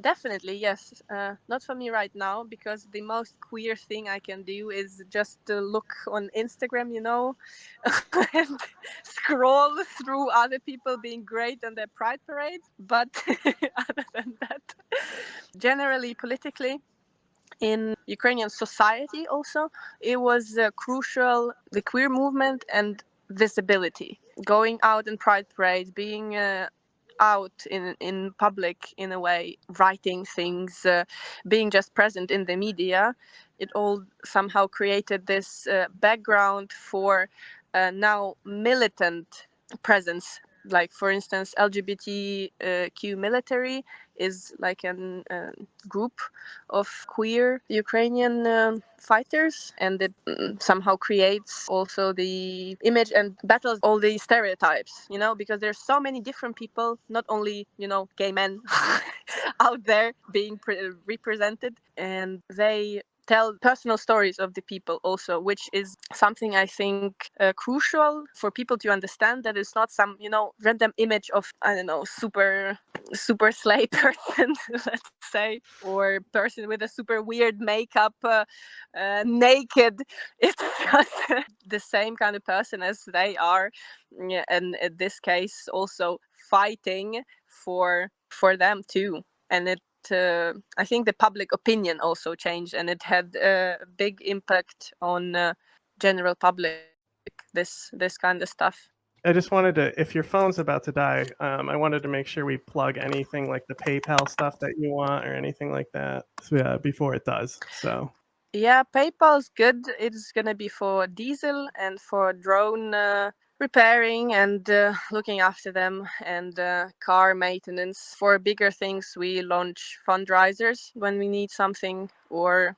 definitely, yes. Not for me right now, because the most queer thing I can do is just look on Instagram, and scroll through other people being great on their pride parades. But other than that, generally, politically, in Ukrainian society also, it was crucial, the queer movement and visibility. Going out in pride parades, being out in public in a way, writing things, being just present in the media, it all somehow created this background for now militant presence. Like, for instance, LGBTQ military is like a group of queer Ukrainian fighters, and it somehow creates also the image and battles all the stereotypes, because there's so many different people, not only, gay men out there being represented, and they tell personal stories of the people also, which is something I think crucial for people to understand, that it's not some, random image of, I don't know, super slay person, let's say, or person with a super weird makeup, naked. It's just the same kind of person as they are, and in this case also fighting for them too. And I think the public opinion also changed, and it had a big impact on general public, this kind of stuff. I just wanted to, if your phone's about to die, I wanted to make sure we plug anything like the PayPal stuff that you want or anything like that, before it does. So Yeah, PayPal's good. It's gonna be for diesel and for drone repairing and looking after them, and car maintenance. For bigger things, we launch fundraisers when we need something, or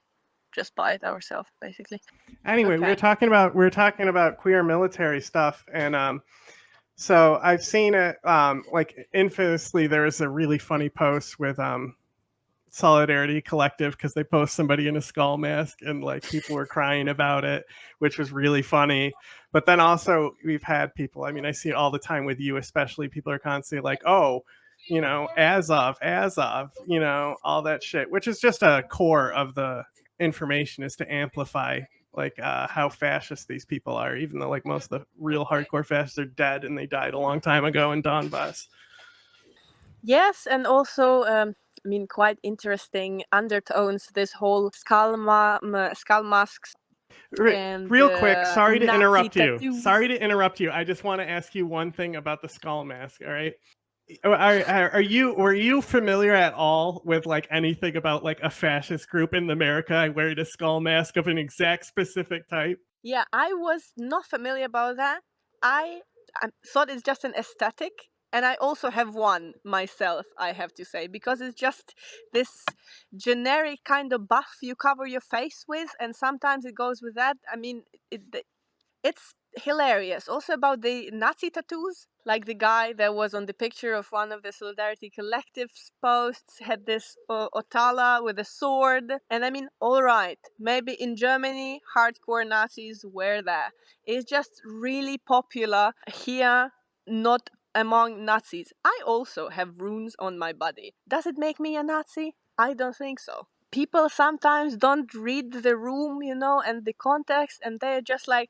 just buy it ourselves, basically. anyway, Okay. we were talking about queer military stuff, and so I've seen it. Like infamously, there was a really funny post with Solidarity Collective because they post somebody in a skull mask and like people were crying about it, which was really funny. But then also we've had people, I mean, I see it all the time with you, especially people are constantly like, oh, Azov, all that shit, which is just a core of the information, is to amplify like how fascist these people are, even though like most of the real hardcore fascists are dead and they died a long time ago in Donbass. Yes, and also, I mean, quite interesting undertones. This whole skull masks and Real quick, sorry to Nazi interrupt you. tattoos. Sorry to interrupt you. I just want to ask you one thing about the skull mask. All right. Were you familiar at all with like anything about like a fascist group in America wearing a skull mask of an exact specific type? Yeah, I was not familiar about that. I thought it's just an aesthetic, and I also have one myself, I have to say, because it's just this generic kind of buff you cover your face with, and sometimes it goes with that. I mean, it's hilarious. Also about the Nazi tattoos, like the guy that was on the picture of one of the Solidarity Collective's posts had this Otala with a sword. And I mean, all right, maybe in Germany, hardcore Nazis wear that. It's just really popular here, not among Nazis. I also have runes on my body. Does it make me a Nazi? I don't think so. People sometimes don't read the room, and the context, and they're just like,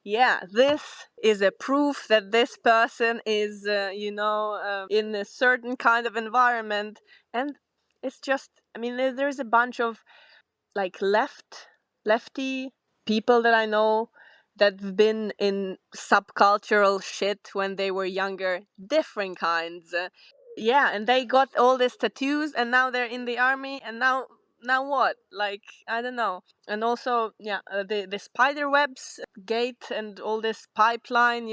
yeah, this is a proof that this person is, in a certain kind of environment. And it's just, I mean, there's a bunch of like lefty people that I know that've been in subcultural shit when they were younger, different kinds. Yeah, and they got all these tattoos, and now they're in the army, and now what? Like, I don't know. And also, yeah, the spider webs gate and all this pipeline,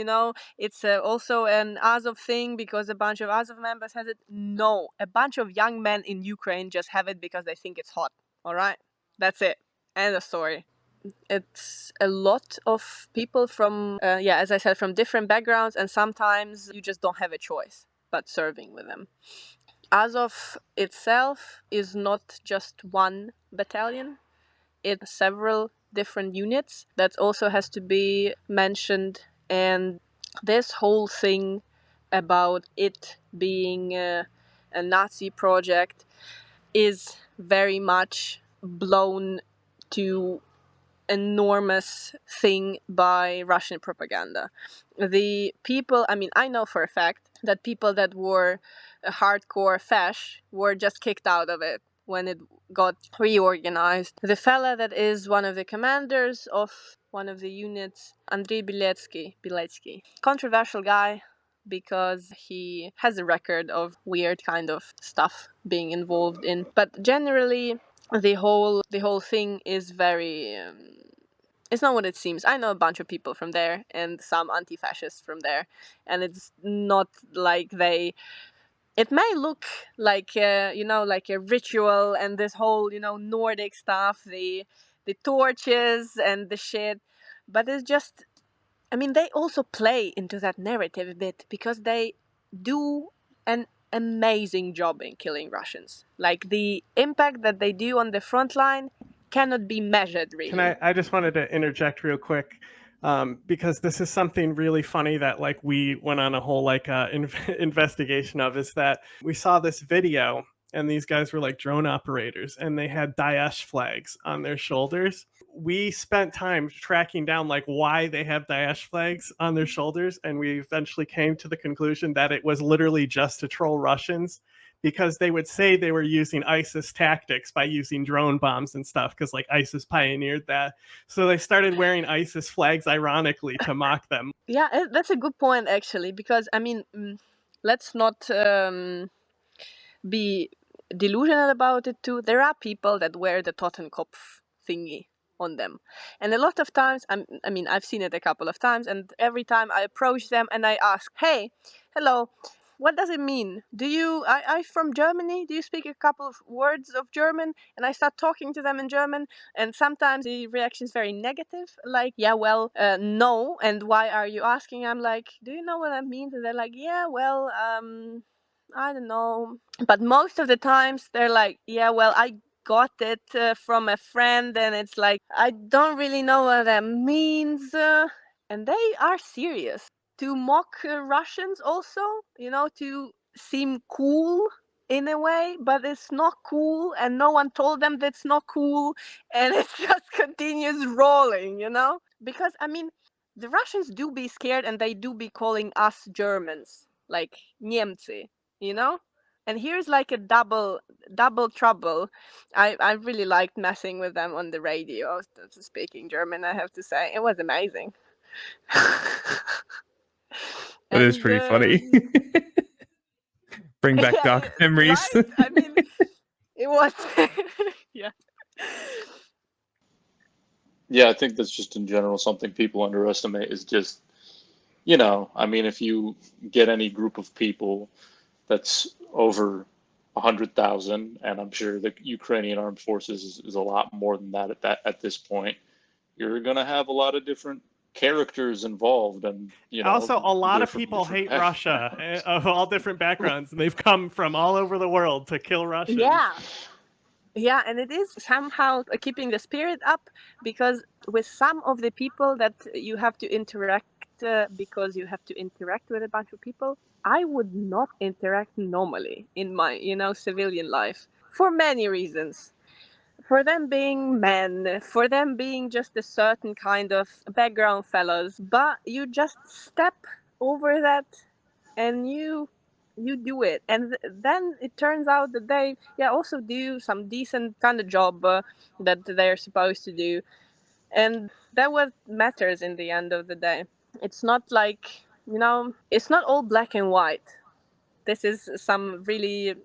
it's also an Azov thing because a bunch of Azov members has it. No, a bunch of young men in Ukraine just have it because they think it's hot. All right, that's it. End of story. it's a lot of people from, as I said, from different backgrounds, and sometimes you just don't have a choice but serving with them. Azov itself is not just one battalion. It's several different units. That also has to be mentioned. And this whole thing about it being a Nazi project is very much blown to enormous thing by Russian propaganda. The people, I mean, I know for a fact that people that were a hardcore fash were just kicked out of it when it got reorganized. The fella that is one of the commanders of one of the units, Andrei Biletsky, controversial guy, because he has a record of weird kind of stuff being involved in. But generally, the whole thing is very it's not what it seems. I know a bunch of people from there and some anti-fascists from there, and it's not like it may look like like a ritual and this whole Nordic stuff, the torches and the shit, but it's just, I mean, they also play into that narrative a bit because they do an amazing job in killing Russians. Like, the impact that they do on the front line cannot be measured, really. I just wanted to interject real quick, because this is something really funny that like we went on a whole investigation of, is that we saw this video and these guys were like drone operators and they had Daesh flags on their shoulders. We spent time tracking down like why they have Daesh flags on their shoulders, and we eventually came to the conclusion that it was literally just to troll Russians, because they would say they were using ISIS tactics by using drone bombs and stuff, because like ISIS pioneered that. So they started wearing ISIS flags ironically to mock them. Yeah, that's a good point, actually, because, I mean, let's not be delusional about it too. There are people that wear the Totenkopf thingy on them, and a lot of times, I mean, I've seen it a couple of times, and every time I approach them and I ask, hey, hello, what does it mean? I from Germany, do you speak a couple of words of German? And I start talking to them in German, and sometimes the reaction is very negative, like, yeah, well, no, and why are you asking? I'm like, do you know what that means? And they're like, yeah, well, I don't know. But most of the times they're like, yeah, well, I got it from a friend, and it's like, I don't really know what that means. And they are serious. To mock Russians also, to seem cool in a way, but it's not cool, and no one told them that's not cool, and it just continues rolling, Because, I mean, the Russians do be scared, and they do be calling us Germans, like Niemcy, And here's like a double trouble. I really liked messing with them on the radio, speaking German, I have to say. It was amazing. That is pretty funny. Bring back dark memories. Right? I mean, it was yeah. Yeah, I think that's just in general something people underestimate, is just, I mean, if you get any group of people that's over 100,000, and I'm sure the Ukrainian armed forces is a lot more than that at this point, you're going to have a lot of different characters involved, and also a lot of people hate Russia of all different backgrounds, and they've come from all over the world to kill Russians. Yeah, and it is somehow keeping the spirit up, because with some of the people that you have to interact, because you have to interact with a bunch of people, I would not interact normally in my, civilian life, for many reasons. For them being men, for them being just a certain kind of background fellows, but you just step over that and you do it, and then it turns out that they also do some decent kind of job that they're supposed to do, and that what matters in the end of the day. It's not like, it's not all black and white. This is some really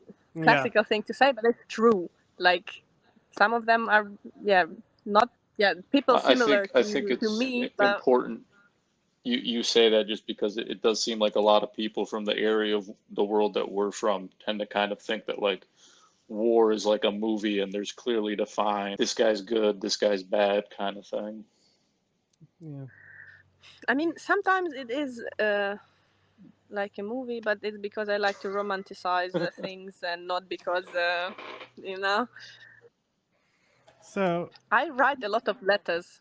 classical thing to say, but it's true. Like, some of them are not people similar I think to it's me, but important you say that, just because it does seem like a lot of people from the area of the world that we're from tend to kind of think that, like, war is like a movie and there's clearly defined this guy's good, this guy's bad kind of thing. Yeah. I mean, sometimes it is like a movie, but it's because I like to romanticize things and not because, you know. So I write a lot of letters.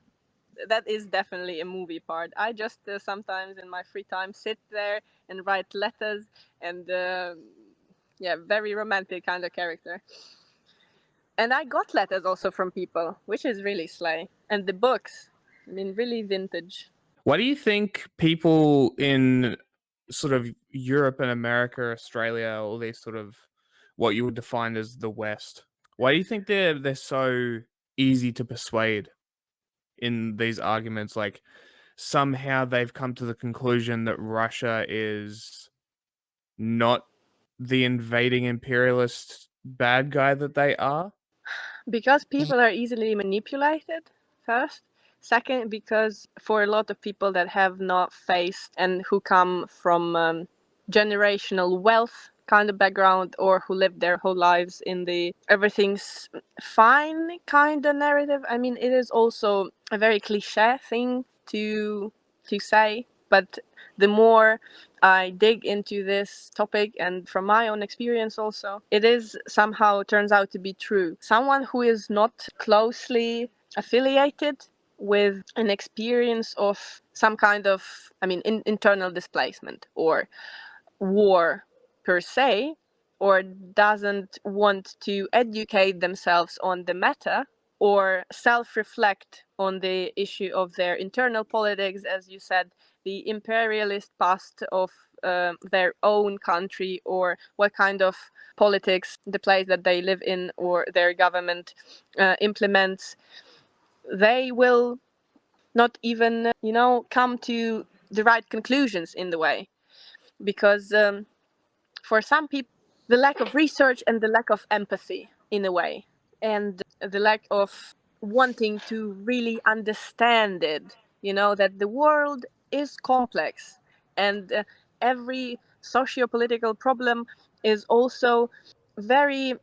That is definitely a movie part. I just sometimes in my free time sit there and write letters and yeah, very romantic kind of character. And I got letters also from people, which is really slay. And the books, I mean, really vintage. Why do you think people in sort of Europe and America, Australia, all these sort of what you would define as the West, why do you think they're so easy to persuade in these arguments? Like somehow they've come to the conclusion that Russia is not the invading imperialist bad guy that they are? Because people are easily manipulated, first. Second, because for a lot of people that have not faced and who come from generational wealth kind of background or who lived their whole lives in the everything's fine kind of narrative. I mean, it is also a very cliche thing to say, but the more I dig into this topic and from my own experience also, it is somehow turns out to be true. Someone who is not closely affiliated with an experience of some kind of, I mean, internal displacement or war per se, or doesn't want to educate themselves on the matter or self-reflect on the issue of their internal politics, as you said, the imperialist past of their own country, or what kind of politics the place that they live in or their government implements, they will not even, come to the right conclusions in the way. Because for some people, the lack of research and the lack of empathy, in a way, and the lack of wanting to really understand it, that the world is complex and every socio-political problem is also very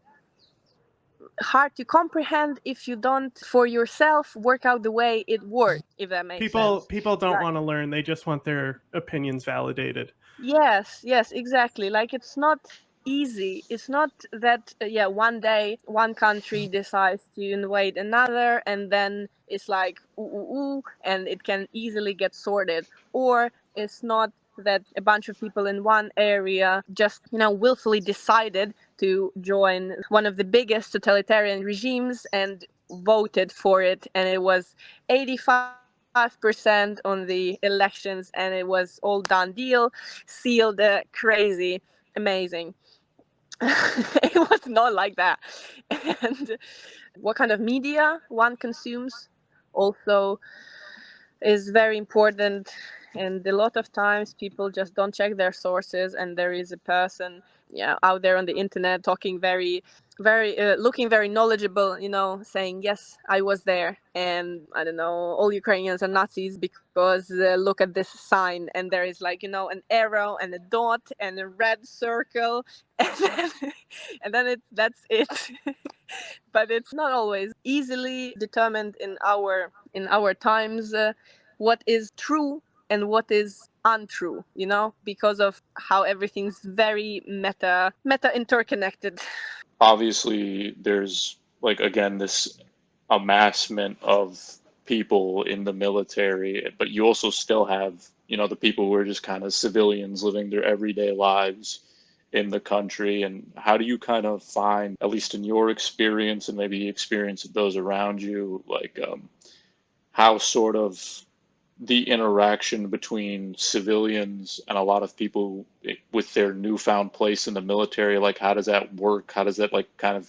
hard to comprehend if you don't for yourself work out the way it works, if that makes sense. people don't want to learn, they just want their opinions validated. Yes, exactly. Like, it's not easy. It's not that, one day one country decides to invade another and then it's like, and it can easily get sorted. Or it's not that a bunch of people in one area just, willfully decided to join one of the biggest totalitarian regimes and voted for it, and it was 85% on the elections and it was all done deal, sealed, crazy, amazing. It was not like that. And what kind of media one consumes also is very important. And a lot of times people just don't check their sources, and there is a person out there on the internet talking very looking very knowledgeable, saying, yes, I was there, and I don't know, all Ukrainians are Nazis because look at this sign, and there is like, an arrow and a dot and a red circle, and then that's it. But it's not always easily determined in our times what is true and what is untrue, because of how everything's very meta interconnected. Obviously, there's like again this amassment of people in the military, but you also still have, the people who are just kind of civilians living their everyday lives in the country. And how do you kind of find, at least in your experience and maybe the experience of those around you, like how sort of the interaction between civilians and a lot of people with their newfound place in the military, like how does that work? How does that like kind of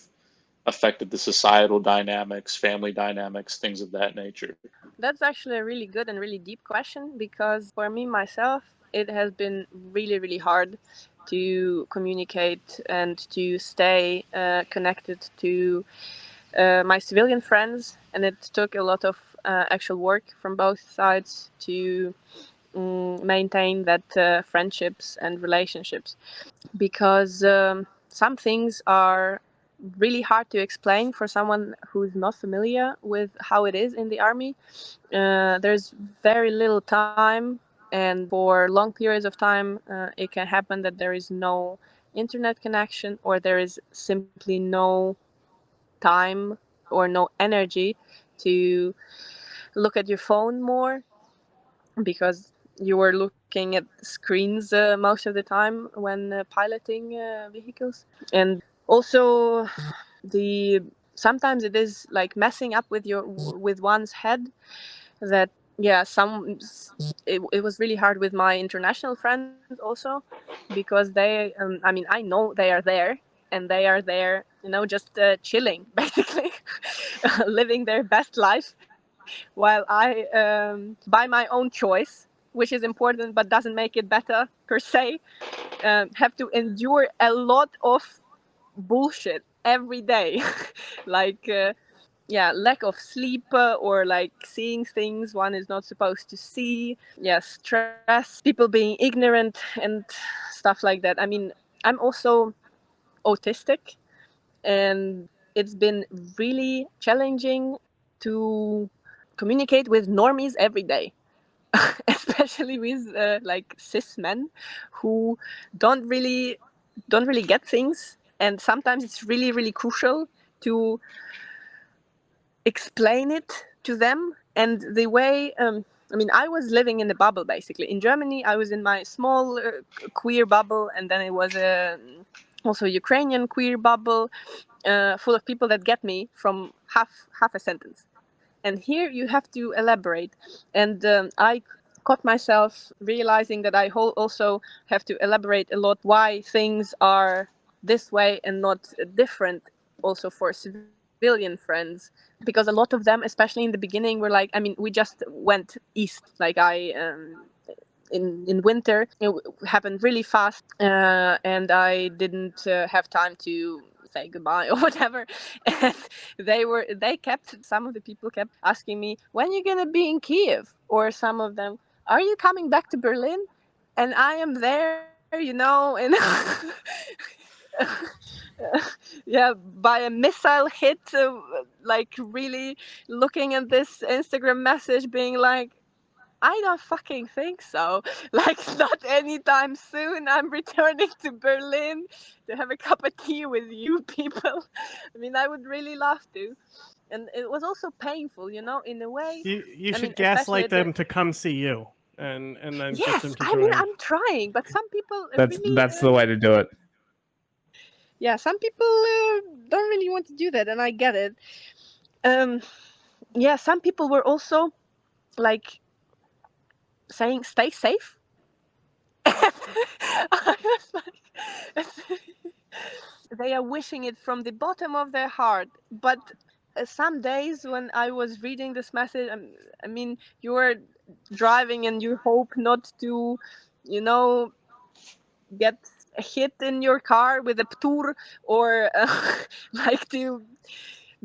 affected the societal dynamics, family dynamics, things of that nature? That's actually a really good and really deep question, because for me myself, it has been really, really hard to communicate and to stay connected to my civilian friends, and it took a lot of actual work from both sides to maintain that friendships and relationships, because some things are really hard to explain for someone who's not familiar with how it is in the army. There's very little time, and for long periods of time, it can happen that there is no internet connection, or there is simply no time or no energy to look at your phone more, because you were looking at screens most of the time when piloting vehicles. And also the sometimes it is like messing up with one's head, that yeah, it was really hard with my international friends also, because they I mean, I know they are there, and they are there, just chilling basically, living their best life, while I, by my own choice, which is important but doesn't make it better per se, have to endure a lot of bullshit every day. Like yeah, lack of sleep, or like seeing things one is not supposed to see. Yeah, stress, people being ignorant, and stuff like that. I mean, I'm also autistic, and it's been really challenging to communicate with normies every day. Especially with like cis men who don't really get things, and sometimes it's really, really crucial to explain it to them. And the way I mean, I was living in a bubble basically in Germany. I was in my small queer bubble, and then it was also Ukrainian queer bubble, full of people that get me from half a sentence. And here you have to elaborate. And I caught myself realizing that I also have to elaborate a lot why things are this way and not different, also for civilian friends, because a lot of them, especially in the beginning, were like, I mean, we just went east, like in winter. It happened really fast, and I didn't have time to say goodbye or whatever. And some of the people kept asking me, when you gonna be in Kiev? Or some of them, are you coming back to Berlin? And I am there, and yeah, by a missile hit, like really looking at this Instagram message, being like, I don't fucking think so. Like, not anytime soon. I'm returning to Berlin to have a cup of tea with you people. I mean, I would really love to. And it was also painful, in a way. You I should mean, especially gaslight them to come see you, and then get them Yes, to I mean, join. I'm trying, but some people really. That's the way to do it. Yeah, some people don't really want to do that, and I get it. Yeah, some people were also like saying, "Stay safe." I was like, they are wishing it from the bottom of their heart. But some days when I was reading this message, I mean, you are driving and you hope not to, get hit in your car with a ptur, or like to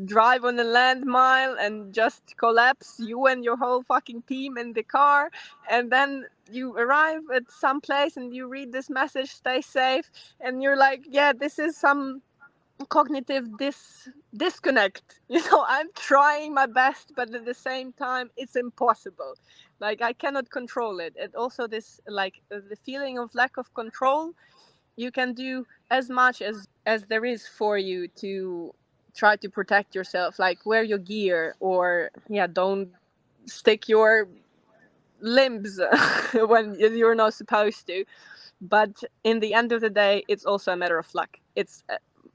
drive on a landmine and just collapse, you and your whole fucking team in the car. And then you arrive at some place and you read this message, stay safe, and you're like, yeah, this is some cognitive disconnect. I'm trying my best, but at the same time it's impossible. Like, I cannot control it. And also this, like, the feeling of lack of control. You can do as much as there is for you to try to protect yourself, like wear your gear, or yeah, don't stick your limbs when you're not supposed to. But in the end of the day, it's also a matter of luck. It's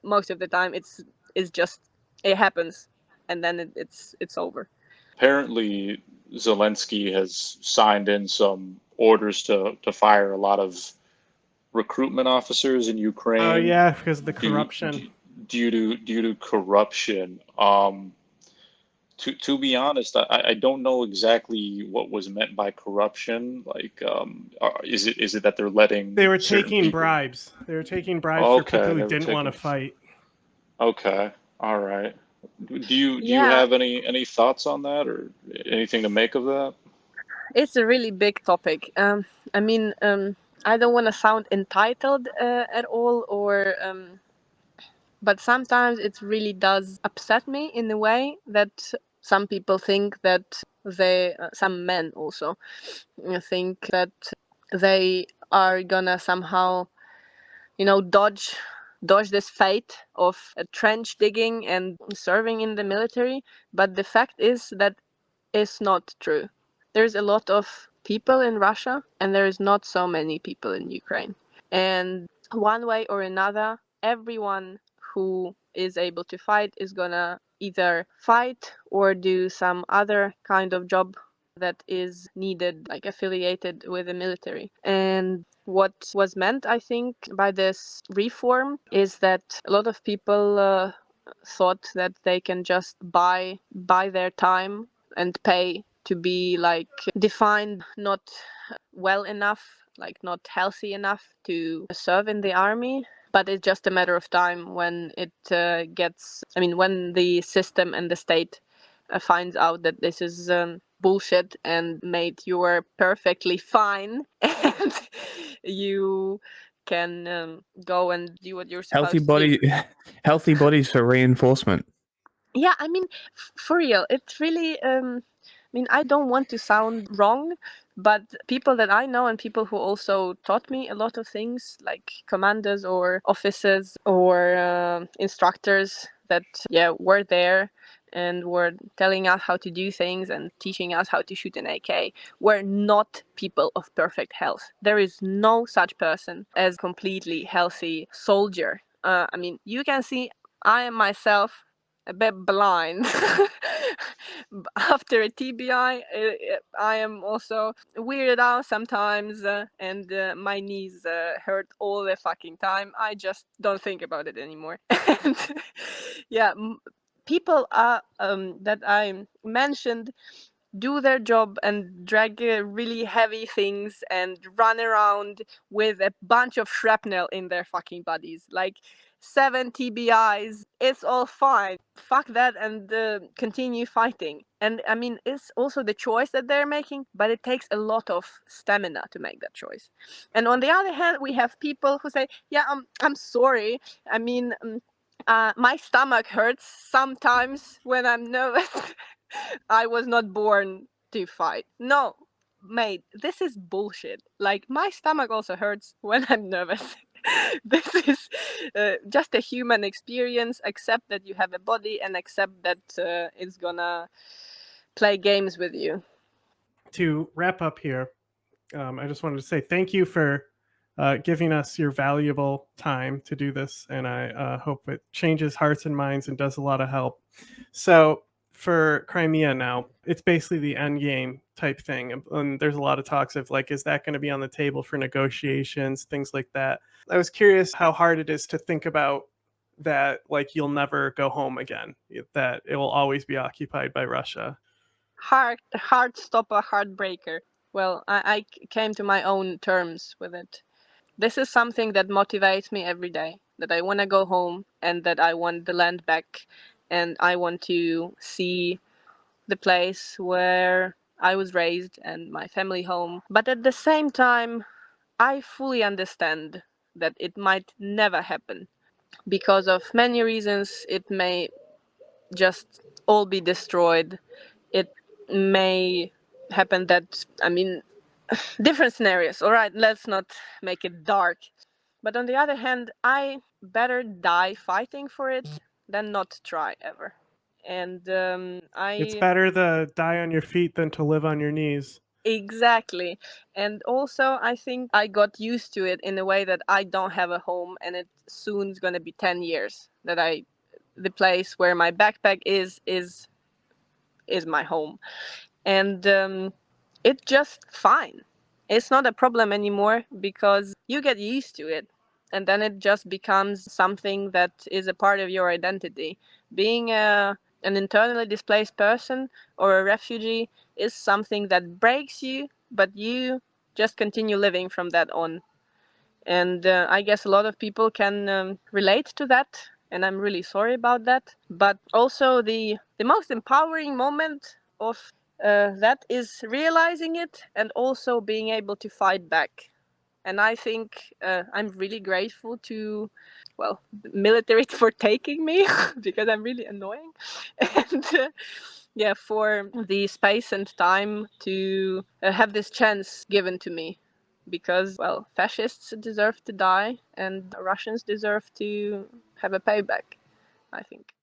most of the time it's just, it happens, and then it's over. Apparently, Zelensky has signed in some orders to fire a lot of recruitment officers in Oh Ukraine yeah, because of the due corruption. due to corruption. To be honest, I don't know exactly what was meant by corruption. Like, is it that they're letting They were certain taking people? bribes. They were taking bribes for people Okay, who they were didn't want to taking. fight. Okay, all right. Do you Yeah, have any thoughts on that or anything to make of that? it's a really big topic. I mean, I don't want to sound entitled at all, or But sometimes it really does upset me in a way that some people think that some men also think that they are gonna somehow, dodge this fate of trench digging and serving in the military. But the fact is that is not true. There's a lot of people in Russia, and there is not so many people in Ukraine. And one way or another, everyone who is able to fight is gonna either fight or do some other kind of job that is needed, like affiliated with the military. And what was meant, I think, by this reform is that a lot of people thought that they can just buy their time and pay to be like defined not well enough, like not healthy enough to serve in the army. But it's just a matter of time when it when the system and the state finds out that this is bullshit and made you are perfectly fine and you can go and do what you're supposed to do. Healthy bodies for reinforcement. Yeah, I mean, for real, it's really. I don't want to sound wrong, but people that I know and people who also taught me a lot of things, like commanders or officers or instructors that were there and were telling us how to do things and teaching us how to shoot an AK, were not people of perfect health. There is no such person as completely healthy soldier. You can see I am myself a bit blind. After a TBI, I am also weirded out sometimes, and my knees hurt all the fucking time. I just don't think about it anymore. And yeah, people that I mentioned do their job and drag really heavy things and run around with a bunch of shrapnel in their fucking bodies. Like 7 TBIs, it's all fine. Fuck that and continue fighting. And it's also the choice that they're making, but it takes a lot of stamina to make that choice. And on the other hand, we have people who say, yeah, I'm sorry. My stomach hurts sometimes when I'm nervous. I was not born to fight. No, mate, this is bullshit. Like, my stomach also hurts when I'm nervous. This is just a human experience. Accept that you have a body and accept that it's gonna play games with you. To wrap up here, I just wanted to say thank you for giving us your valuable time to do this, and I hope it changes hearts and minds and does a lot of help. So for Crimea now, it's basically the end game type thing, and there's a lot of talks of like, is that going to be on the table for negotiations, things like that. I was curious how hard it is to think about that, like you'll never go home again, that it will always be occupied by Russia. Hard stopper, heartbreaker. Well, I came to my own terms with it. This is something that motivates me every day, that I want to go home and that I want the land back and I want to see the place where I was raised and my family home. But at the same time, I fully understand that it might never happen. Because of many reasons, it may just all be destroyed. It may happen that, different scenarios. All right, let's not make it dark. But on the other hand, I better die fighting for it than not try ever. And It's better to die on your feet than to live on your knees. Exactly. And also, I think I got used to it in a way that I don't have a home, and it soon is going to be 10 years that the place where my backpack is my home. And it's just fine. It's not a problem anymore because you get used to it. And then it just becomes something that is a part of your identity. Being an internally displaced person or a refugee is something that breaks you, but you just continue living from that on. And I guess a lot of people can relate to that, and I'm really sorry about that. But also the most empowering moment of that is realizing it and also being able to fight back. And I think I'm really grateful to, well, the military for taking me because I'm really annoying. And yeah, for the space and time to have this chance given to me. Because, well, fascists deserve to die and Russians deserve to have a payback, I think.